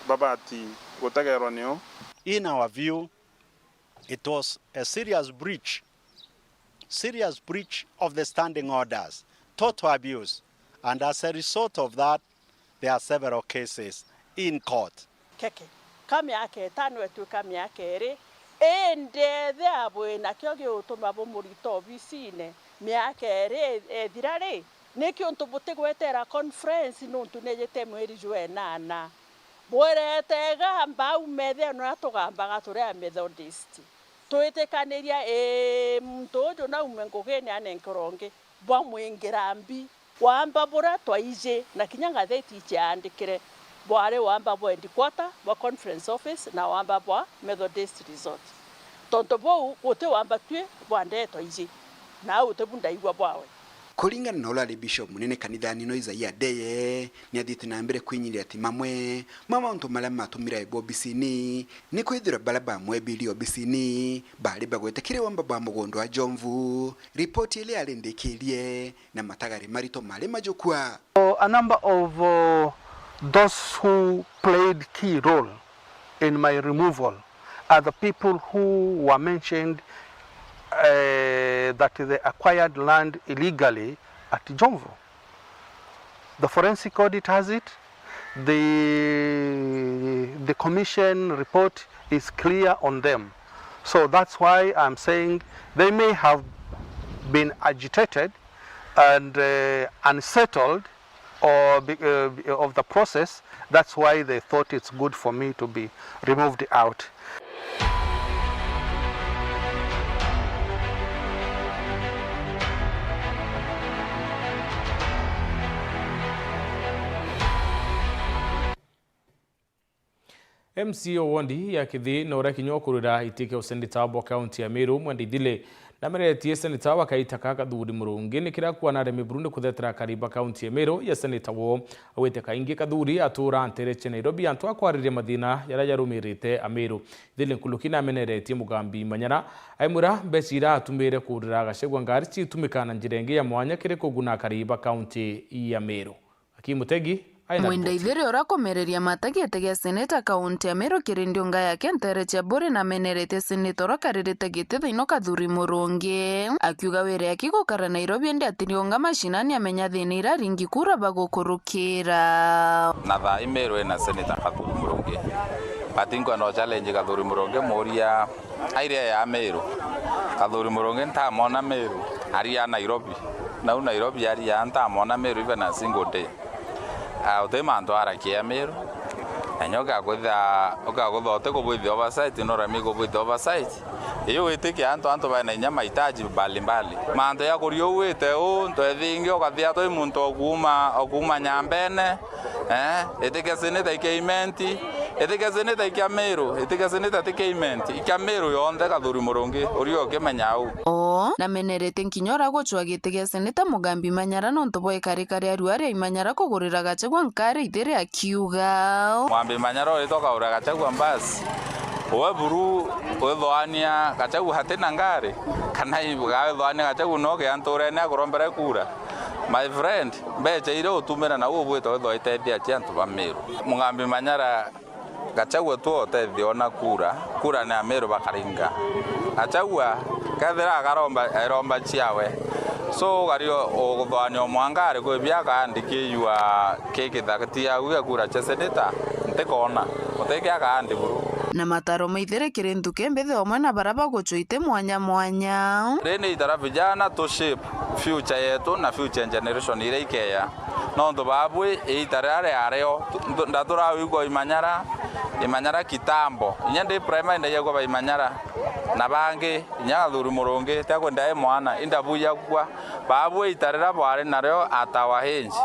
babati gotageronio. In our view, it was a serious breach of the standing orders, total abuse, and as a result of that, there are several cases in court. Keke kami yake tano etu kami yake ere ende the abo na kyoge utoma bo murito bisine mi yake ere dirare neki onto bote gwetera conference nontu nejete mweri jwenana bwerete gamba umede no atogamba tore Methodist toetekaniria mtojo na umengogene anenkoronge bwa mwengerambi wamba bora twaije na kinyanga theti cyandikire bware wamba bwa headquarter bwa conference office na wamba bwa Methodist resort tonto bo ote wamba twe bwande twaije na utebunda igwa bwawe kulingana na ulali Bishop munene kanithani no Isaiah Deye ni athite na mbere kwinyiria ati mamwe mauntu maria matumira ibo bisini ni kwithira balaba mwebili obisini bali bagwetekire wamba ba mugondo wa Jomvu ripoti ile alendekelie na matagari marito male majukwa. A number of those who played key role in my removal are the people who were mentioned that they acquired land illegally at Jomvu. The forensic audit has it. The commission report is clear on them. So that's why I'm saying they may have been agitated and unsettled of the process. That's why they thought it's good for me to be removed out. MCA wondi ya kithi na ura kinyo kurira itike usenita bo county ya Meru mwende idile na meretie seneta wakaitaka kathuri murungi ni kira kuana remi Burundi kuthetera kariba county ya Meru ya seneta wo awete kaingi kathuri atura antereche Nairobi antu akwaririe mathina yara yarumirite Ameru idile nkulukina ameneretie Mugambi Manyara aimura becira atumire kurira gacegwa ngari citumikana njirenge ya mwanya kire kuguna kariba county ya Meru. Akimutegi Mwenda ithiri urakomereria matagete gya seneta kaunti ya Meru kirindio ngaya kentereche bure na menerete seneta rakaririte gite thino kathuri murungi akiuga were akigukara Nairobi ndi atirionga mashinani amenya thina ira ringi kura bagukurukira na tha Meru na seneta kathuri murungi batingwa no challenge kathuri murungi moria airia ya Meru kathuri murungi ntamona Meru ari ya Nairobi na Nairobi ari ya ntamona Meru even a single day Utemanto arakia Meru anyoka kwitha ukaguthote kubwithi oversight no rami kubwithi oversight iyo witike anto bana nyama itaji mbalimbali manto ya kurio wite ntwethingi ukathia toi muntu okuma nyambene etike seneta ikeimenti etike seneta ikia Meru etike seneta ikeimenti ikia Meru yonthe kathuri murungi urio kimenya au na menerete nkinyora guchwa gitege seneta Mugambi Manyara no ntoboe kare aruare Manyara kugurira gachegwa nkare ithire akiuga Mugambi Manyara olitoka ura gachegwa mbasi uwe buru wethoania gachegwa hatena ngari kana ibuga wethoania gachegwa no ke antorene akurombere kura my friend beche ire utumira na ubwito wethoite thia chantu ba Meru Mugambi Manyara gachagua tu tethio na kura na Meru bakaringa achagua kathira garomba chiawe so gario oguthwanio mwangari kwe biaka andikiyua kekithatia uya kura cha seneta ntekona uteke akandi buru na mataro maithire kirindu kembethe omwe na baraba guchuite mwanya rene itara vijana to shape future yetu na future generation ile ikeya no ndo babwe itarare areo ndatura ugo Imanyara kitambo inyande primary ndaye kwa Imanyara na bange nyathuri murungi takwenda mwana indabuya kwa babwe itarera bware nareo atawahenji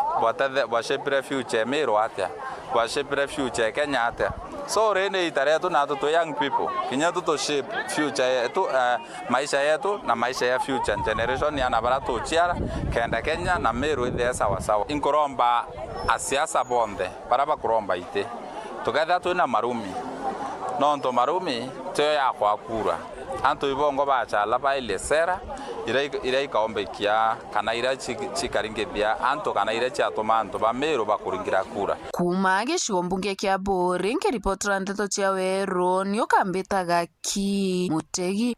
bwashepire future Meru atia bwashepire future Kenya atia so rene itare tu na to young people kinya to shape future yetu maisha yetu na maisha ya future generation yana barato chiara kenda Kenya na Meru ile sawa inkoromba asiasa bonde baraba kuromba ite together tu na marumi nonto marumi tyo ya kwa kura anto ibongo bachala ba ile sera ira ikaombe kia kana ira chikaringethia anto kana ira chatoma anto ba Meru bakuringira kura kuma gicigo mbunge kia Bori nkiripotera nteto cia Weru nio kambitaga ki Mutegi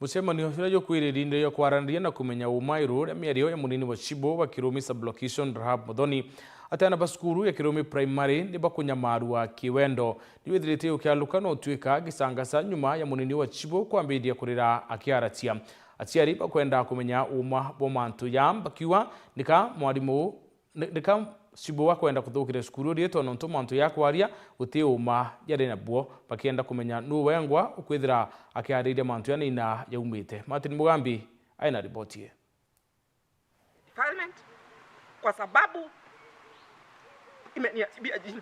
Mucemanio ucio yo kwirĩrĩire yo kwaranĩria na kumenya umairu ya mĩario ya munini wa Chibo wa Kirumi sublocation Rahab Muthoni atana basukuru ya Kirumi primary ni bakunyamaru wa Kiwendo niwethirite ukialuka no tuika gisangasa nyuma ya munini wa Chibo kwambiria kurira akiaratia aciari bakwenda kumenya uma bomantu yamba kiwa nika mwalimu nika Chibo wakwenda kuthukira sukuru rieto no ntomantu yakwaria uti uma yari nabwo bakienda kumenya nu wengwa ukwithira akiariria mantu ya nina yaumite Martin Mugambi aina ripoti Parliament kwa sababu imeniharibia jina.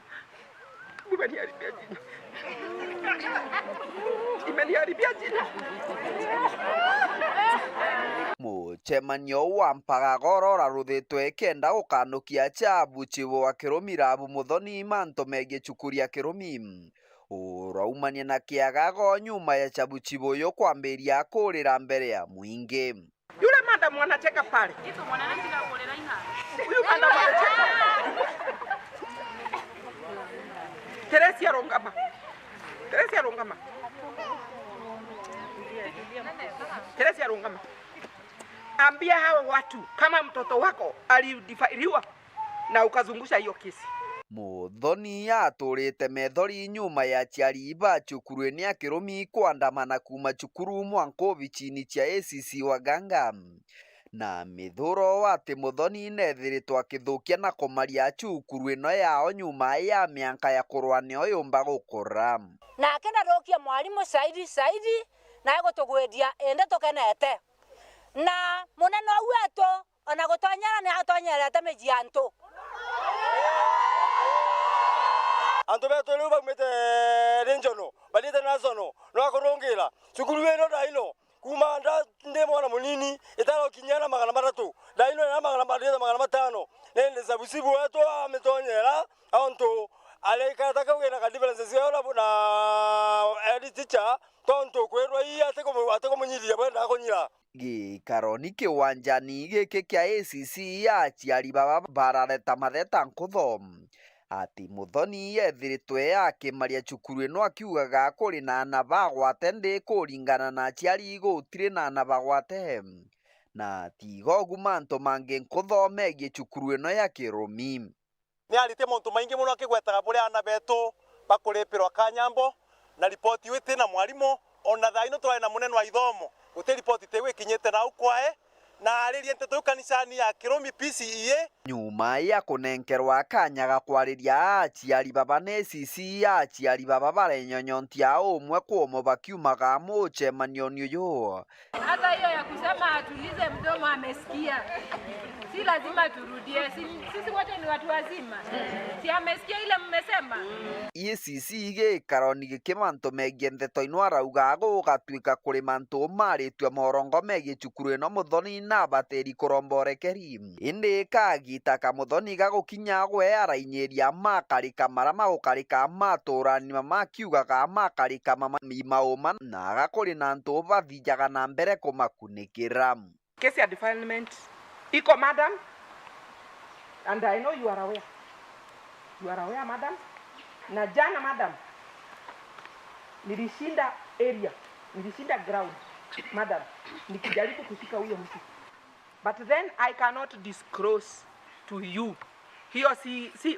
Mucemanio wa mpagagoro raruthitwe kenda gukanukia chabu Chibo wa Kirumi Rahab Muthoni manto mege chukuria Kirumi uraumania na kiagago nyuma ya chabu Chibo yo kwambiria kurira mbere ya mwingi. Yule madam anacheka pale. Huyu madam anacheka. Teresia Rongama. Ambia hawa watu kama mtoto wako alidifairiwa na ukazungusha hiyo kesi. Muthoni aturite methori nyuma ya aciari ba cukuru ni ya Kirumi kwandamana kuma cukuru mwanko chini cia ACC wa Ganga na mithuro wati Muthoni nethiritwo akithukia na kumaria cukuru ino yao nyuma ya miaka ya kurwane oyumba gukura na kenda rokia mwalimu saidi na gutugwendia ende tokenete na munene wetu ona gutonyera ni atonyerete mejianto antu betu riu baumite regional balite national no akorongera cukuru weno daino kuma ndi mwana munini itaro kinyana 300 daino na 500 nende sabusibu wetu ametonyera onto aleka takawena ka differences yao na edit teacher tonto kwerwa iya ateko munyiria benda akonyira gikaroni kiwanjani giki kia ACC aciari baba barareta matheta nkuthom ati Muthoni yethiritwe akimaria cukuru ino akiugaga kuri na anabagwate ndi kuringana na aciari gutire na anabagwate na tigo gumanto mange nkuthomegie cukuru ino ya Kirumi ni arite muntu maingi muno akigwetaga buri anabeto bakuripirwa kanyambo na ripoti wite na mwarimu ona thaino twari na munene wa ithomo guti ripoti tewe kinyete na ukwae na aririe nteto kanisani ya Kirumi PCEA nyuma ya kunenkerwa kanya ga kwariria aciari baba na ACC aciari baba barenyonyontia umwe kuomo bakiumaga mucemanio uyu hata hiyo ya kusema atulize mdomo amesikia, si lazima turudie, sisi wote ni watu wazima, si amesikia ile mmesema. ACC gikaroni gikimanto megie ntheto ino arauga gugatuika kuri mantu maritwe morongo megie cukuru ino Muthoni na bateri kuromborekeri indi kagita ka Muthoni gagukinya gwe arainyeria makarika marama gukarika maturani makiugaga makarika mauma na agakuri na ntu bathijaga na mbere kumakunikira kesi ya defilement iko madam, and I know you are aware madam. Na jana madam nilishinda ground madam nikijaribu kushika huyo mtu, but then I cannot disclose to you. Hiyo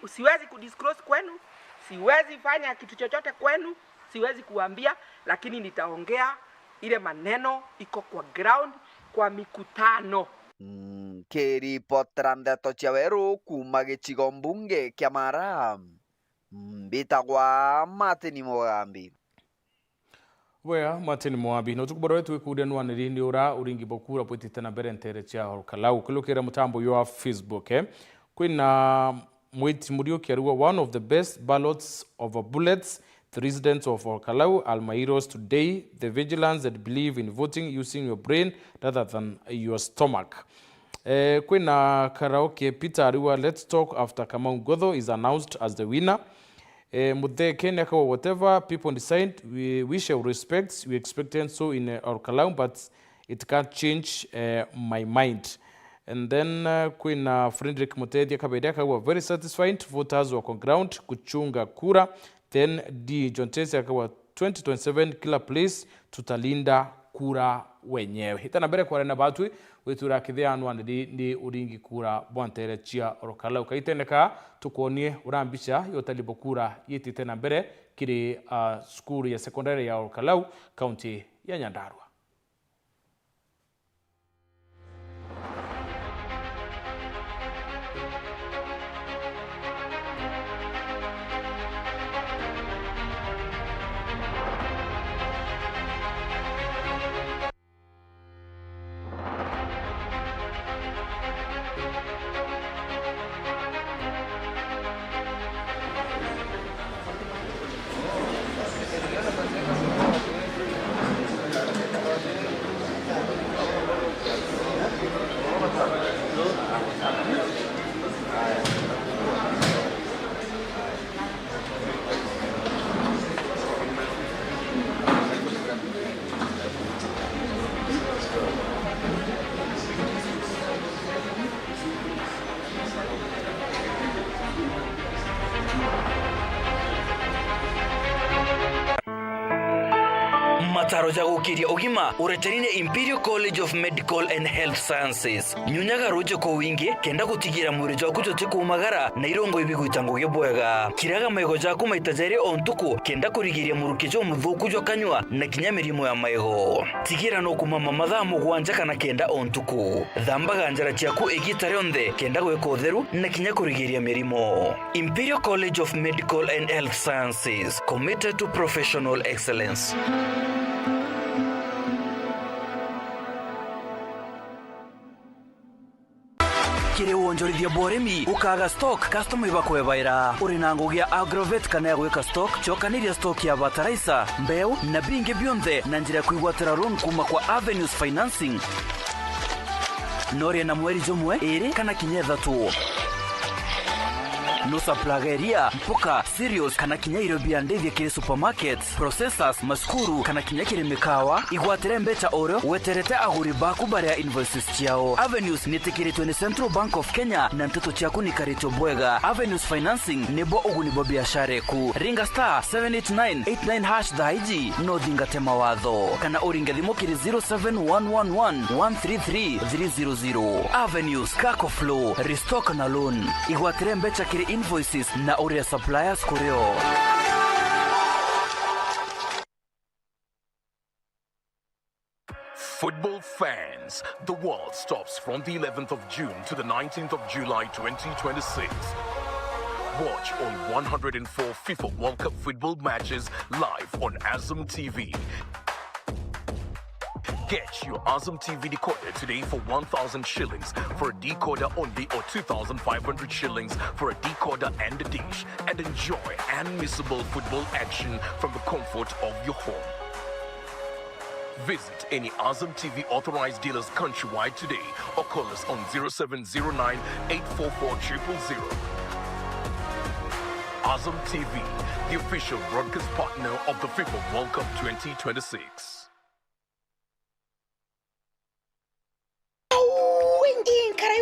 siwezi kudisclose kwenu, siwezi fanya kitu chochote kwenu, siwezi kuambia, lakini nitaongea ile maneno iko kwa ground kwa mikutano. Kiripotera ndeto cia weru kuma gicigo mbunge kia Mara mbitagwa Martin Mugambi wea Martin Mugambi no tukubora wetu ikudia nwaniri ni ura uringi bokura pwitite na mbere ntere cia Olkalau kilukira mutambo yo Facebook kwina mwiti murio kiarua one of the best ballots of bullets. The residents of Olkalau, Almairos today, the vigilance that believe in voting using your brain rather than your stomach. Kwina karaoke Peter Ariwa, let's talk after Kamau Godho is announced as the winner. Muthe Kenya kawa whatever people decide, we shall respect. We expected so in Olkalau, but it can't change my mind. And then Kwina Frederick Mutedia Kabedeka were very satisfied. Voters were on ground kuchunga kura. Then D. John Tese akawa 2027 kila place tutalinda kura wenyewe. Hitana bere kwa rena batui wetura kithia anwa ndi uringi kura bwantere chia Olkalau kaiteneka tukonie urambisha yotalibo kura yiti tena bere kiri skuru ya sekondari ya Olkalau county ya Nyandarua. mataro ja gukiria ugima ureterine Imperial College of Medical and Health Sciences nyunyaga roje ko wingi kenda gutigira muri jo kujote kumagara na irongo ibiguitango yobwega kiraga mayego ja kumaitajeri ontuku kenda kurigiria murukijo muthuku jo kanywa na kinyamirimo ya mayego tigira no kumama mathamu gwanja kana kenda ontuku thambaga njara ciaku igitare onthe kenda gweka utheru na kinya kurigiria mirimo. Imperial College of Medical and Health Sciences, committed to professional excellence. kire wonjorithia boremi ukaga stock customer bakwebaira uri na ngugia Agrovet kana ya gweka stock chokaniria stock ya fertilizer mbeu na binge bionthe na njira kuigwatira loan kuma kwa Avenues Financing Noria na mweri jomwe ere kana kinyetha tu Nusa plageria, mpoka, cereals, kana kinya irobia ndevya kire supermarkets, processors, maskuru, kana kinya kire mikawa, igwatire mbecha oro, weterete aguri baku bare ya invoices chiao. Avenues nitikiritwe ni Central Bank of Kenya na ntoto chiaku ni Karicho Bwega. Avenues Financing nebo uguni bo biashara ku. Ringa star 78989 hash dhaiji, no dinga tema wadho. Kana oringa dhimo kire 07111133300. Avenues, Kako Flow, Restock na Loan. Igwatire mbecha kire invoices na ore suppliers kureo. Football fans, the world stops from the 11th of June to the 19th of July 2026. Watch all 104 FIFA World Cup football matches live on Azam TV. Get your Azam TV decoder today for 1,000 shillings for a decoder only or 2,500 shillings for a decoder and a dish, and enjoy unmissable football action from the comfort of your home. Visit any Azam TV authorized dealers countrywide today or call us on 0709 844 000. Azam TV, the official broadcast partner of the FIFA World Cup 2026.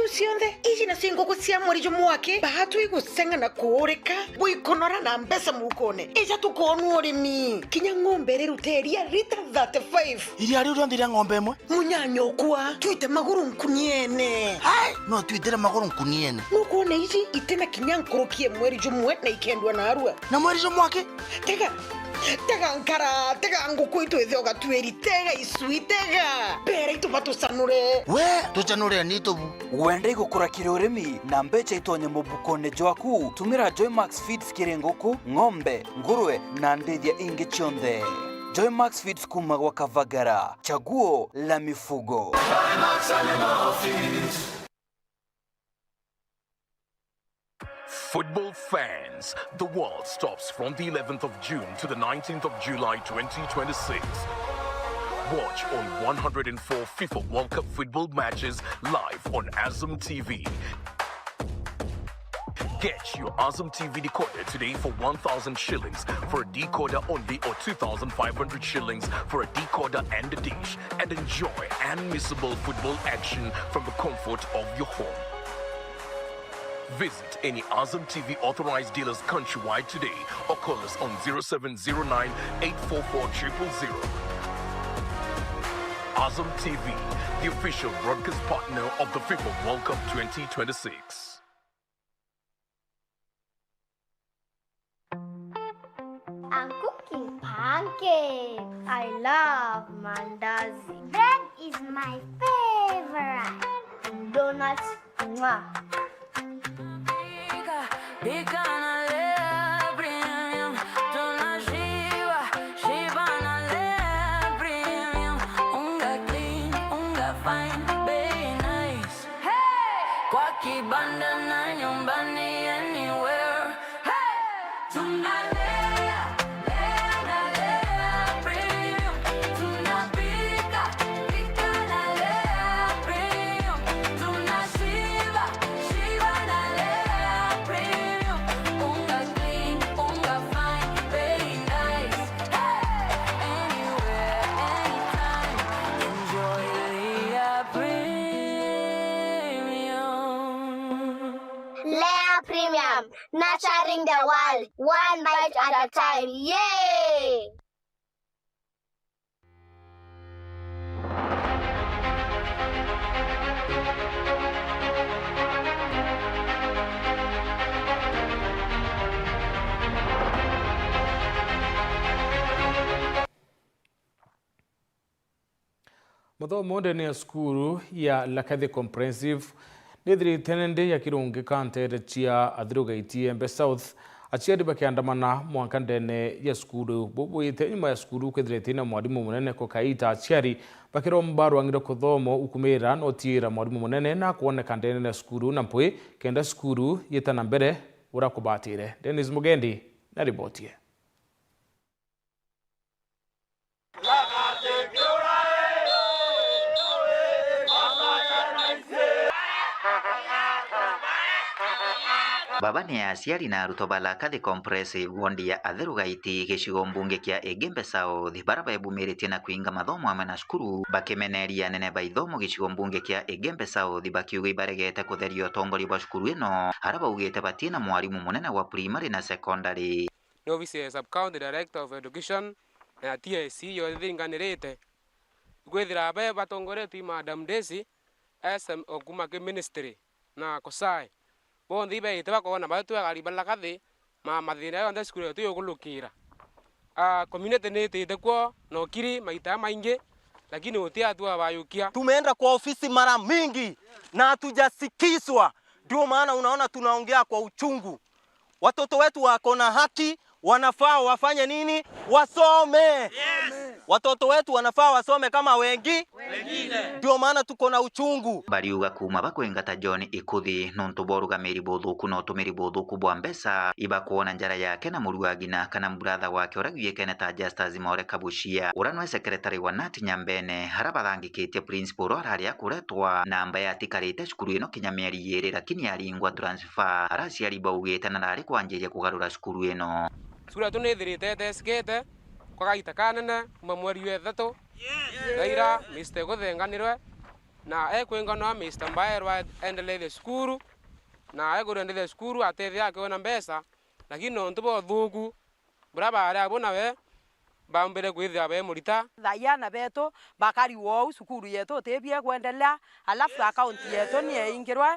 Usionde iji na singo kusia mwarijo mwake bahatu igusenga na kuoreka buikonora na mbesa mukone ija tukonu orimi kinya ngombe rero teria lita 35 iri ari urondira ngombe mwe munyanyo kwa tuite maguru nkuniene hai no tuitira maguru nkuniene nukone iji itena kinya nkorokie mwarijo mwe na ikendwa na arua na mwarijo mwake tega nkara tega ngukuito ethoga tueri tega isui tega pera itubatu sanure we tuchanure nito wenda igukura kiroremi na mbecha itonye mubukone jwaku tumira Joymax Feeds kirengoku ng'ombe ngurwe na ndethia ingi chionde Joymax Feeds kuma kwa Kavagara chaguo la mifugo. Joymax Animal Feeds. Football fans, the world stops from the 11th of June to the 19th of July 2026. Watch all 104 FIFA World Cup football matches live on Azam TV. Get your Azam TV decoder today for 1,000 shillings for a decoder only or 2,500 shillings for a decoder and a dish, and enjoy unmissable football action from the comfort of your home. Visit any Azam TV authorized dealers countrywide today or call us on 0709 844 000. Azam TV, the official broadcast partner of the FIFA World Cup 2026. I'm cooking pancakes. I love mandazi. Bread is my favorite. Donuts, mwah. Nurturing the world, one bite at a time. Yay! Mathomo ndani ya skuru ya Lakathi Comprehensive nithiri tenende ya kirungi kantere chia athiruga itie Embe South aciari bakiandamana mwanka ndene ya skuru bubwite nyuma ya skuru kwethirete na mwarimu munene ko kaita aciari bakiromba rwangire kuthomo ukumira no tira mwarimu munene na kuoneka ndene na skuru na mpwe kenda skuru yetana mbere urakubatire. Dennis Mugendi na ripotie. Baba ni aciari na aruto balakathi comprehensive wondi ya Athirugaiti gicigo mbunge kia Igembe South bara baebumirite na kuinga mathomo amwe na cukuru bakimeneria nene ba ithomo gicigo mbunge kia Igembe South bakiuga ibaregete kutheria utongori bwa cukuru ino ara baugite batie na mwarimu munene wa primary na secondary. No vice sub county director of education na TSC yo thinganirite gwithira ba batongorete Madam Daisy SM okuma ke ministry na kosai bondi be itaba kona batu ali balakathi mathina yo skulu yo kulukira community nete kwa no kiri maita maingi lakini wote atu abayukia. Tumeenda kwa ofisi mara mingi na hatujasikizwa, ndio maana unaona tunaongea kwa uchungu. Watoto wetu wako na haki, wanafaa wafanye nini? Wasome. Yes. Watoto wetu wanafaa wasome kama wengine. Ndio maana tuko na uchungu. Bariuga kuma bakwengata John Ikuthi nonto borugamiri buthuku no tumiri buthuku bwa mbesa ibakuona njara yake na muruagina kana brother wake oragiye Keneta Justus More Kabushia uranwe secretary wa Nati Nyambene harabathangikitie principal arari akuretwa namba ya tikarite cukuru ino kinyamiari yeri lakini aringwa transfer araciari baugite na nari kwanjiria kugarura cukuru ino. Cukuru tu nithirite teskete kwa gaita kanene mweri wa 3 gaira Mr. Guthenganirwe na ekwingana Mr. Mbaerwa endelee cukuru na egurendele cukuru atethia akiona mbesa lakini nontu bothuku braba ara bona we bambere kwithia be murita thayana beto bakari wo cukuru yetu tebie kwendelea alafu account yetu ni ingirwe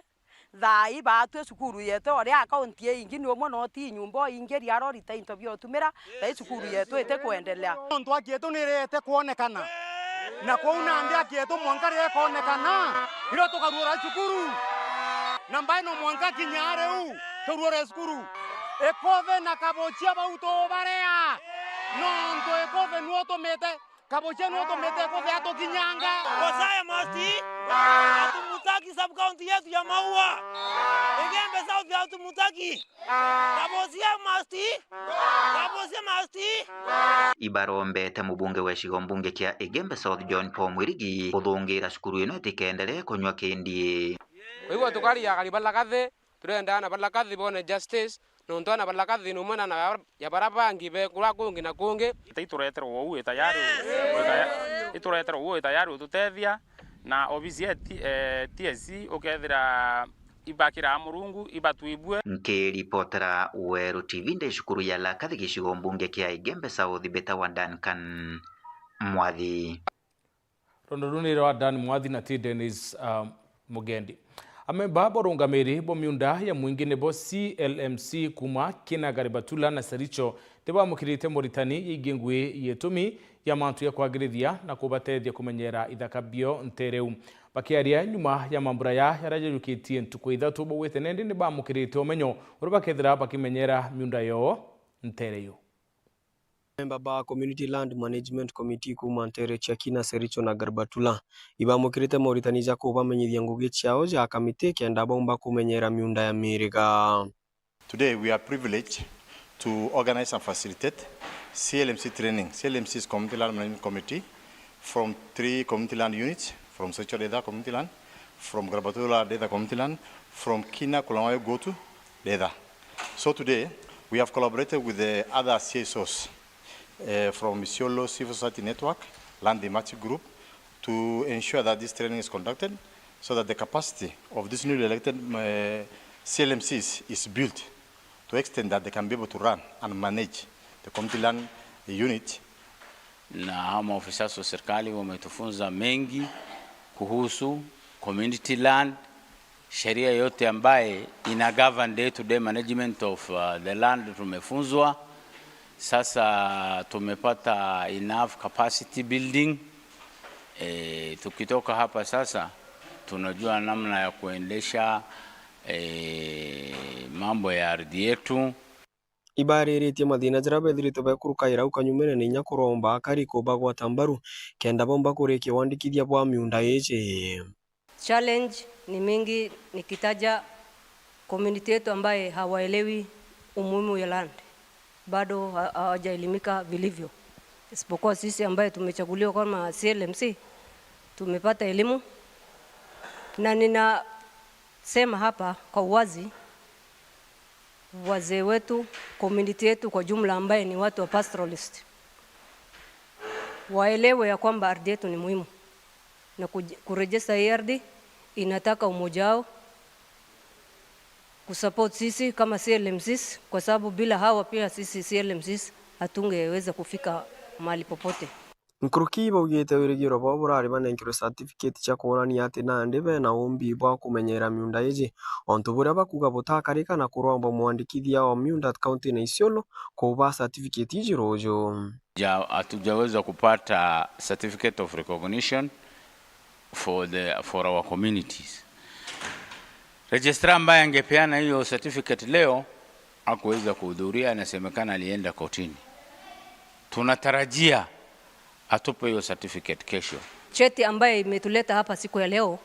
thai batwe cukuru yetu ori account ye ingi ni omwe no ti nyumba ingeri arorita interview tumira thai cukuru yetu ite kwendelea nontu akietu ni rete kuonekana na kwa unaambia kietu mwankari kuonekana ilo tukarura cukuru na mbaye no mwanka kinyare u turure cukuru ekove na kabochia bauto barea nontu ekove nuoto mete kabochia nuoto mete ekove ato kinyanga Kosaya masti atumutaki sub county yetu ya Maua Igembe South atumutaki kabochia masti Ibarombete mubunge wa cigo mbunge kia Igembe South John Paul Mwirigi kuthungira cukuru ino itikendelee kunywa kindie. Wewe tukari ya kali balakathi turenda na balakathi bone justice nonto na balakathi numana na ya barabangi be kula kungi na kungi ituretero wo tayari ituretero wo tayari tutethia na ofisi ya TSC ukethira ibakira murungu ibatuibwe. Nkiripotera Weru TV nde cukuru ya Lakathi gicigo mbunge kia Igembe South beta wa Duncan Mwathi rondorunire wa Dan Mwathi na ti Dennis Mugendi. Amemba borungamiri bo miunda ya mwingine bo CLMC kuma kina Garibatula na Sericho teba mukirite Moritani igengwe yetumi ya mantu ya kwagirithia na kubatethia kumenyera ithakabio ntereu bakiaria nyuma ya mambura ya yarajukitie ntuko ithatu bo wetenendi ni ba mukirite omenyo urubakethira bakimenyera miunda yo ntereu. Member ba Community Land Management Committee kuma Ntere Chakina Sericho na Garbatula ibamukirite Mauritania ko bamenyithia ngugi ciao ja kamite kenda bomba kumenyera miunda ya miriga. Today we are privileged to organize and facilitate CLMC training. CLMC is Community Land Management Committee from 3 community land units, from Sericho Deda Community Land, from Garbatula Deda Community Land, from Kina Kulamayo Gotu Deda. So today we have collaborated with the other CSOs from Isiolo Civil Society Network, Land Dematic Group, to ensure that this training is conducted so that the capacity of these newly elected CLMCs is built to extend that they can be able to run and manage the community land unit. Na maofisa wa serikali wametufunza mengi kuhusu community land, sheria yote ambaye ina govern day to day management of the land tumefunzwa. Sasa tumepata enough capacity building. Tukitoka hapa sasa tunajua namna ya kuendesha mambo ya ardhi yetu. ibarĩrĩtie mathĩna njĩra bethirĩte bekũrukaĩra ukanyumene nĩ inya kũromba akari kũmba gwa tambaru kenda bomba kũrĩkia wandikithia bwa miunda ĩjĩ. Challenge ni mingi, nikitaja community yetu ambaye hawaelewi umuhimu ya land, bado hawajaelimika vilivyo, isipokuwa sisi ambaye tumechaguliwa kama CLMC tumepata elimu, na ninasema hapa kwa uwazi, wazee wetu, community yetu kwa jumla ambaye ni watu wa pastoralist, waelewe ya kwamba ardhi yetu ni muhimu, na kurejesta hii ardhi inataka umoja wao kusupport sisi kama CLMCs, kwa sababu bila hawa pia sisi CLMCs hatungeweza kufika mahali popote. Nkuruki baugĩte wĩrĩgĩro bwao burarĩ banengerwo certificate cia kuonania atĩ nandĩ bena ũmbi bwa kumenyera miunda ĩjĩ onto buria bakuga butakarĩka na kuromba mwandikithia wa miunda kaunti-inĩ Isiolo kuba certificate ĩjĩ rojo. Hatujaweza kupata certificate of recognition for our communities. Registrar ambaye angepeana hiyo certificate leo hakuweza kuhudhuria, anasemekana alienda kotini. Tunatarajia atupe hiyo certificate kesho. Cheti ambaye imetuleta hapa siku ya leo,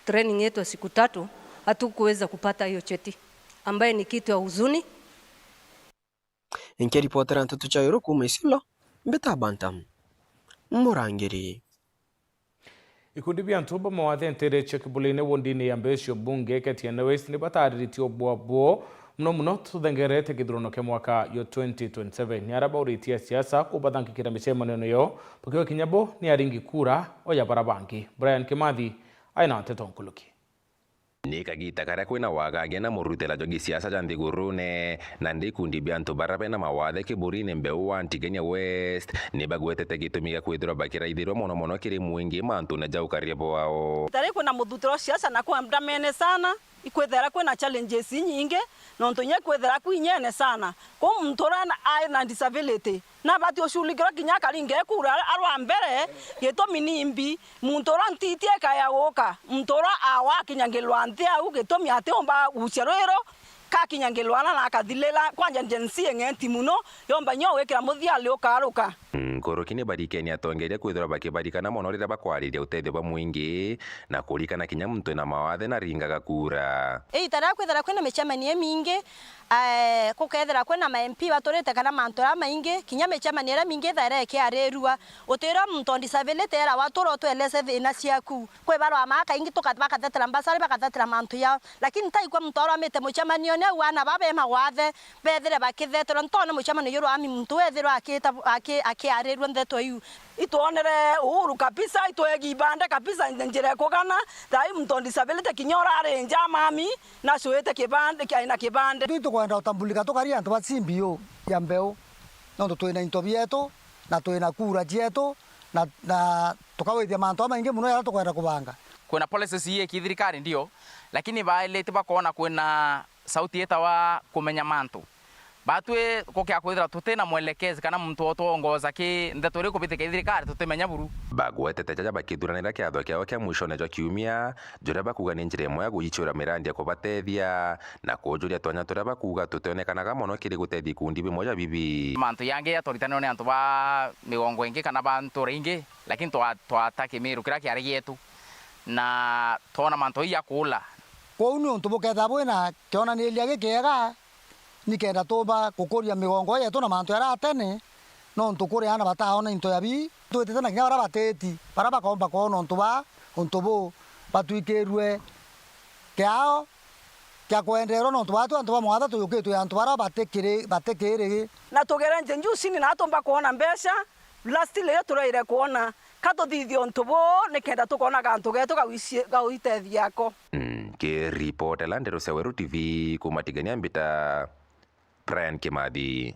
training yetu ya siku 3, hatukuweza kupata hiyo cheti, ambaye ni kitu ya huzuni. Nikiripotera Ntutu Chairo kuma Isiolo, Mbeta Bantam, Murangiri. Ikundi bia ntumba mawathe ntere chekibulene wondini ya mbesho bunge ketiana west ni bataritio bwabo muno tuthengerete githurano ke mwaka yo 2027 ni araba uritia siasa kubathangikira micemano yo pokio kinyabo ni aringi kura oya barabangi. Brian Kimathi aina tetonkuluki ni kagita kara kwina wagage na murutela jogi siasa jandigurune na ndikundi byantu barabe na mawathe kiburine mbeu wa Antigenia West ni bagwetete gitumiga kwithira bakira ithiro mono kiri mwingi mantu na jaukaria bwao tare kuna muthutiro siasa na kwa mdamene sana ikwethera kwina challenges nyingi nonto nya kwethera kwinyene sana ko mtora na ai na disability na bati oshulikira kinya karinge kura arwa mbere yeto minimbi mtora ntitie kaya woka mtora awa kinyangelwa ntia u getomi ate omba ucherero ka kinyangelwa na akathilela kwanja njensi ngenti muno yomba nyo wekira muthia lyokaruka Korokini barikeni atongeria kwithira bakibarikana mono rira bakwariria utethio ba mwingi na kurikana kinya muntu na mawathe na ringaga kura itara kwithira kwina mechamanie mingi kukethira kwina ma MP batorete kana mantora maingi kinya mechamanie ra mingi thare ke arerua utira muntu disability era watoro twelese thina ciaku kwe barwa maka ingi tukathatira mbasari bakathatira mantu yao lakini taikwa mutoro amete muchamanio ne wana babe mawathe bethire bakithetira ntone muchamanio yoro ami muntu wethira akiarerwa ndeto yu ituonere uhuru kabisa itoegi bande kabisa njire kugana dai mtu disability kinyora arenja mami na suete kibande kaina kibande tu kwenda utambulika tukaria antu batsimbio ya mbeo no twina into bieto na twina kura jeto na tukawithia mantu maingi muno ya tukwenda kubanga kuna policies hii kithirikari ndio lakini bailete bakona kuna sauti yetawa kumenya mantu batwe kokya kwithira tutena mwelekezi kana muntu otongoza ki ndeto riko bitike thirikari tutemenya buru bagwetete jaja bakithuranira kiatho kiao kia mwisho nejo kiumia juria bakuga ni njira imwe ya guichura mirandi ya kubatethia na kujuria twanya turia bakuga tutionekanaga mono kiri gutethi kundi bimoja bibi mantu yange atoritanio ni antu ba migongo ingi kana bantu ringi lakini twatake miru kira kiari yetu na tona mantu ya kula kwa unu ntu buketha bwina kionaniria gikega nikenda tuba kukuria migongo yetu na mantu yara tene no ntukuri ana bataona into yabi twetete na kinya bara bateti bara bakomba kono ntuba ontubu batuikerwe kiao kya kwendero no ntuba antu bamwatha tuyukitu ya antu bara batekere na tugera njenju sini na atomba kuona mbesha last ile turaire kuona kato thithio ntubu nikenda tukona gantu getu gawitethia ko ke report Landero Seweru TV kumatigania Mbita Brian Kimathi.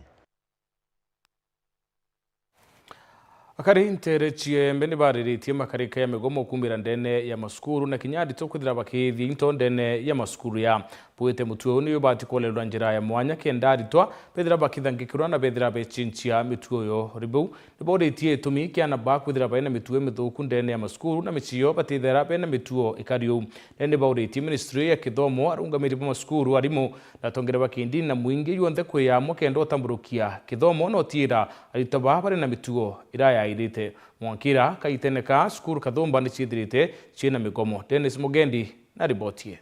Akari ntere chiembe ni bariritie makarika ya migomo kumbira ndene ya maskuru na kinyadi tokwithira bakithi into ndene ya maskuru ya puete mutuo ni yobati kolelwa njira ya mwanya kendaritwa bethira bakithangikirwa na bethira bechinchia mituo yo ribu niboretie tumi kiana bakwithira baina mituo mithuku ndene ya maskuru na michio batithira baina mituo ikariu nene baoretie ministry ya kithomo arungamiri ba maskuru arimu na tongere bakindi na mwingi yonthe kwiyamo kendo tamburukia kithomo no tira aritaba bari na mituo iraya irite Mwankira kaiteneka skuru kathumba ni chithirite china migomo. Dennis Mugendi na ribotie.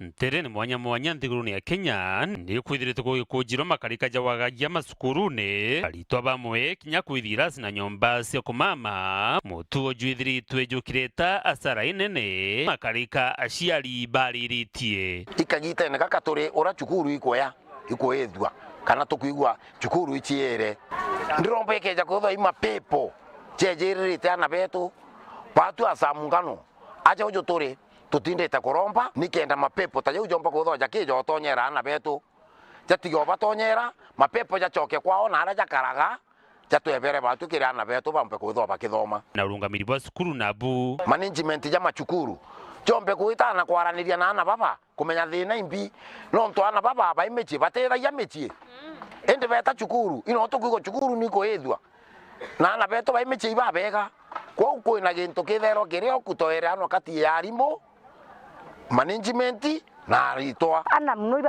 Ntere ni mwanya nthiguruni ya Kenya ni kwithirite kujiro makarika jawagagia masukurune aritwa bamwe kinya kwithira na nyomba cia kumama mutuo jwithiritwe jukireta asara inene makarika aciari bariritie ikagita ne kakatore ora cukuru ikoethwa kana tukuigwa cukuru ichiere ndirombe keja kutho ima pepo chejeririte ana betu patu asamungano acha ujo tore tutindete kuromba nikenda mapepo taje ujomba kutho jakijo tonyera ana betu jatigo batonyera mapepo jachoke kwao na ara jakaraga jatwebere batu kirana betu bampe kutho bakithoma na urungamiri bwa sukuru nabu management ya machukuru jombe kuitana kwaraniria na ana baba kumenya thina imbi no nto ana baba baimechi batera mechi ende beta chukuru ino tukugo chukuru niko ethwa na ana beto baimechi ibabega kwa uko ina ginto kithero kirio kutoera no kati ya arimo management na ritoa ana mno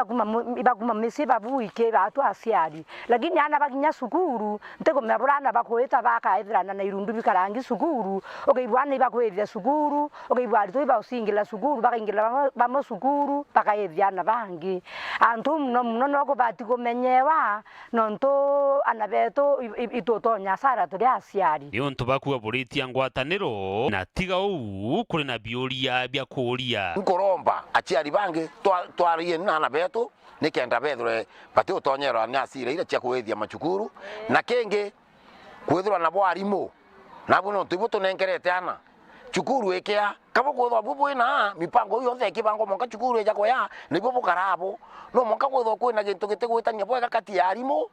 ibaguma mesiba buike batu asiari lakini ana baginya sukuru ntego mabulana bakoeta bakaethana na irundu bikarangi sukuru ogeibwana ibakwethia sukuru ogeibwari to ibausingira sukuru bakaingira bamo sukuru bakaethiana bangi antu mno noko batiko menyewa nonto ana beto itotonya sara turi asiari yonto bakuwa buritia ngwataniro na tiga uu kuri na bioria bya kuria nkoromba achiari bangi twarie na beto nikenda bethre bati utonyero na asira ira cia kwethia machukuru na kenge kwethwa na bwarimu na buno tibuto nengerete ana chukuru ekea kabo kwethwa bubu ina mipango yothe kibango monka chukuru eja koya ni bubu karabo no monka kwethwa kwina gintu gitigwitania bwega kati ya arimu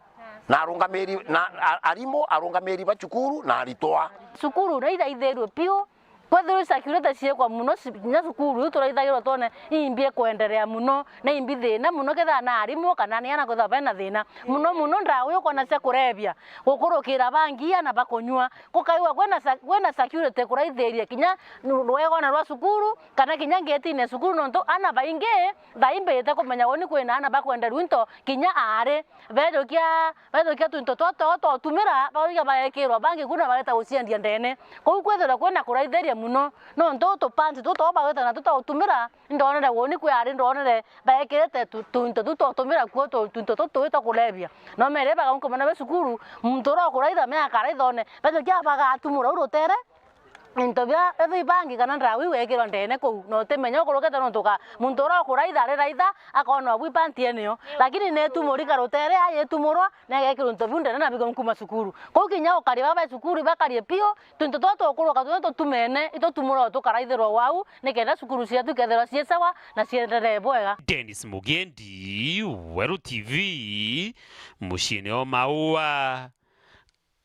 na arungamiri na arimu arungamiri ba chukuru na aritoa sukuru na itherwe pio kwethirwo security ciekwa muno nya sukuru turaithagirwo tone imbie kuendelea muno na imbi thina muno ketha na arimu kana ni ana kwetha bena thina muno ndawe ukona cia kurebia gukurukira bangi ana bakonywa kukaiwa kwena security kuraithiria kinya rwego na rwa sukuru kana kinya ngeti-ine sukuru nonto ana baingi thaimbite kumenya woni kwina ana bakwenderwa into kinya are bethukia twinto toto tumira baoiga baekirwa bangi kuna bareta guciendia ndene kou kwethira kwena kuraithiria muno no ndoto panti toto bageta na toto utumira ndonere woni kwe ari ndonere baekirete tunto toto tumira kuo tunto toto wita kulebia no mere baga nko mana besukuru mtoro kuraitha me akaraithone beto kya baga atumura urotere Intobia ethi bangi kana ndawi wekiro ndene ko no temenya kuroketa no toka muntoro kuraitha re raitha akona bwi panti eneo lakini ne tumuri karotere aye tumurwa na gekiro ntobia ndene na bigo nkuma sukuru ko kinya okari baba sukuru bakari pio tunto toto kuroka tunto tumene ito tumura to karaithero wau nekenda sukuru cia tukethero cie sawa na cienderee bwega. Dennis Mugendi, Weru TV, mushine o Maua,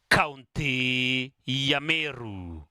County ya Meru.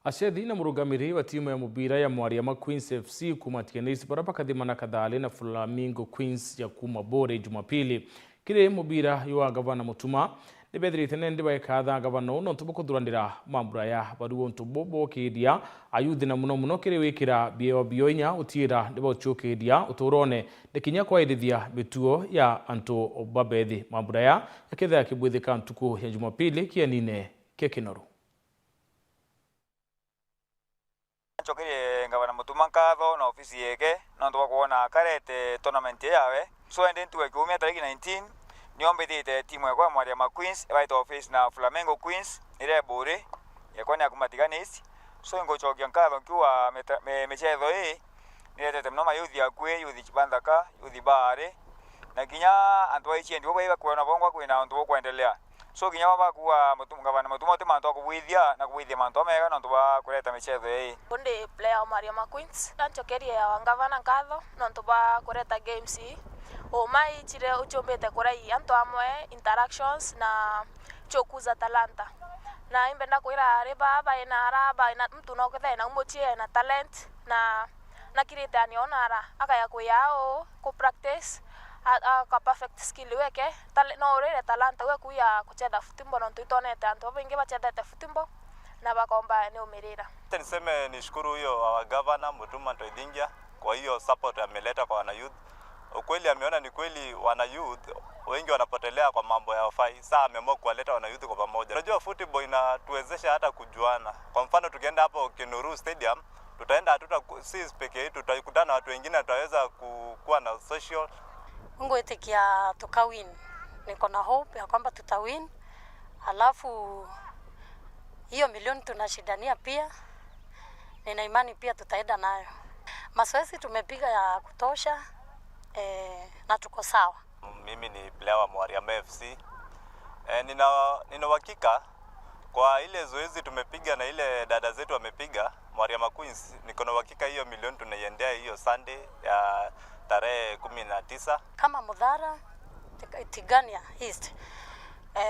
Aciathi na murugamiri wa timu ya mubira ya Mwariama Queens FC kuma TNS baraba kathimana kathale na Flamingo Queens ya kuma Bore Jumapili kire mubira yo gavana Mutuma nibethirite nende baikatha gavana no tubukuthurandira mambura ya baruo ntubobo kidia ayuthi na muno kire wikira bioinya utira ndibo chokedia uturone ndikinya kwa irithia mituo ya anto obabethi mambura ya ketha kibwithika ntuku ya Jumapili kianine kekinoru chokire ngabana Mutuma nkatho na ofisi yeke no ndo kuona karete tournament yawe so ende ntuwe kiumia tariki 19 niombithite timu yakwa Mwariama Queens ebaita office na Flamingo Queens ire Bure yakoni akumatiganisi so ngochokia nkatho kiwa mechetho hii niretete mno mayuthi akwe yuthi Kibandaka yuthi Bare na kinya antu aichi ndi bwa kuona bongwa kwina antu kuendelea so kinya bakuwa mutungabana mutumote manto kubwithia na kubwithia manto mega no tuba kureta michetho ei Bunde player Maria McQueens nanchokeria ya wangavana nkatho no tuba kureta games o mai chire uchombete kurai anto amwe interactions na chokuza talanta na imbenda kuira areba ina mtu no kethe na umochie na talent na kirite anionara akaya kuyao ku practice ka perfect skill weke no rere talanta we kuya kucheza futimbo no tuitonete anto bengi bachedete futimbo na bakomba ni umirira. Niseme nishukuru huyo wa governor Mutuma Ntoidingia kwa hiyo support ameleta kwa wana youth. Ukweli ameona ni kweli wana youth wengi wanapotelea kwa mambo ya ofai. Sasa ameamua kuwaleta wana youth kwa pamoja. Unajua football inatuwezesha hata kujuana. Kwa mfano tukienda hapo Kinuru Stadium, tutaenda sisi peke yetu, tutakutana na watu wengine, tutaweza kuwa na social. Mungu etikia tukawin. Niko na hope ya kwamba tutawin. Alafu hiyo milioni tunashidania pia. Nina imani pia tutaenda nayo. Mazoezi tumepiga ya kutosha na tuko sawa. Mimi ni player wa Mwariama FC. Nina uhakika kwa ile zoezi tumepiga na ile dada zetu wamepiga Mwariama Queens, niko na uhakika hiyo milioni tunaiendea hiyo Sunday ya tarehe 19. Kama Mudhara Tigania East,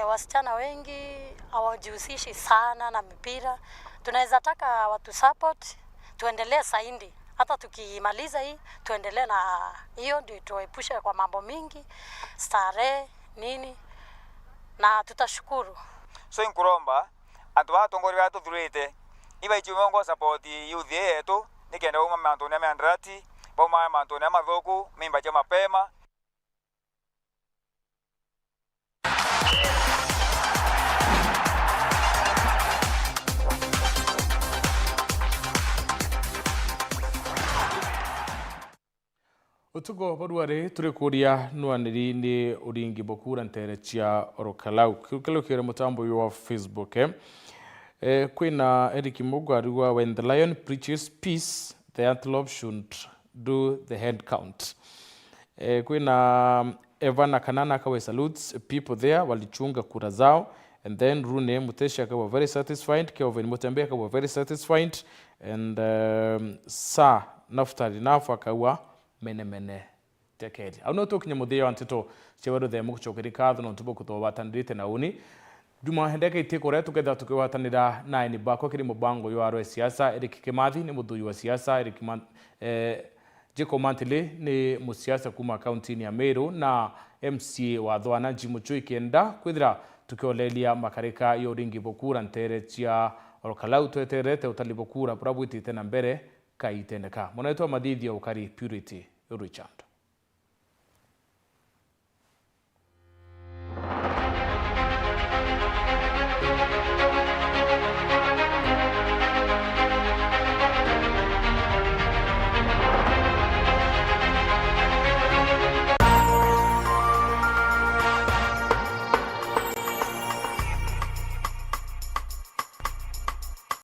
wasichana wengi hawajihusishi sana na mipira. Tunaweza taka watu support, tuendelee saindi. Hata tukimaliza hii, tuendelee na hiyo ndio tuepushe kwa mambo mingi, starehe nini, na tutashukuru. So inkuromba antu batongori batu thurite iba ichumongo support youth yetu nikenda uma mantu na mandrati boma mantu na mathoku mimba cha mapema. Utugo baruare turi kuria nwaniri ni uringi bokura ntere chia Orokalau kile mutambo yo wa Facebook kwina Eric Mugwarwa, when the lion preaches peace the antelope should do the head count. Kwina Evana Kanana kawe salutes people there walichunga kura zao, and then Rune Mutesha kawa very satisfied, Kelvin Mutembe kawa very satisfied, and Sa Naftali Nafa kawa mene tekeli au no tokinya muthia antito chewado the mukuchokeri katho no tubo kutowatanirite na uni Juma hendeke itiko retu ketha tukiwatanira na ni bako kiri mubango yo aro siasa. Eric Kimathi ni muthui wa siasa. Eric Jiko Mantile ni musiasa kuma county ya Meru, na MCA wa Thwana Jimuchui kenda kwithira tukiolelia makarika yo ringi bokura ntere chia Orokalau tweterete utalibokura prabu itite na mbere kaiteneka. Mwana wetu wa Madhidhi ya Ukari Purity Richard.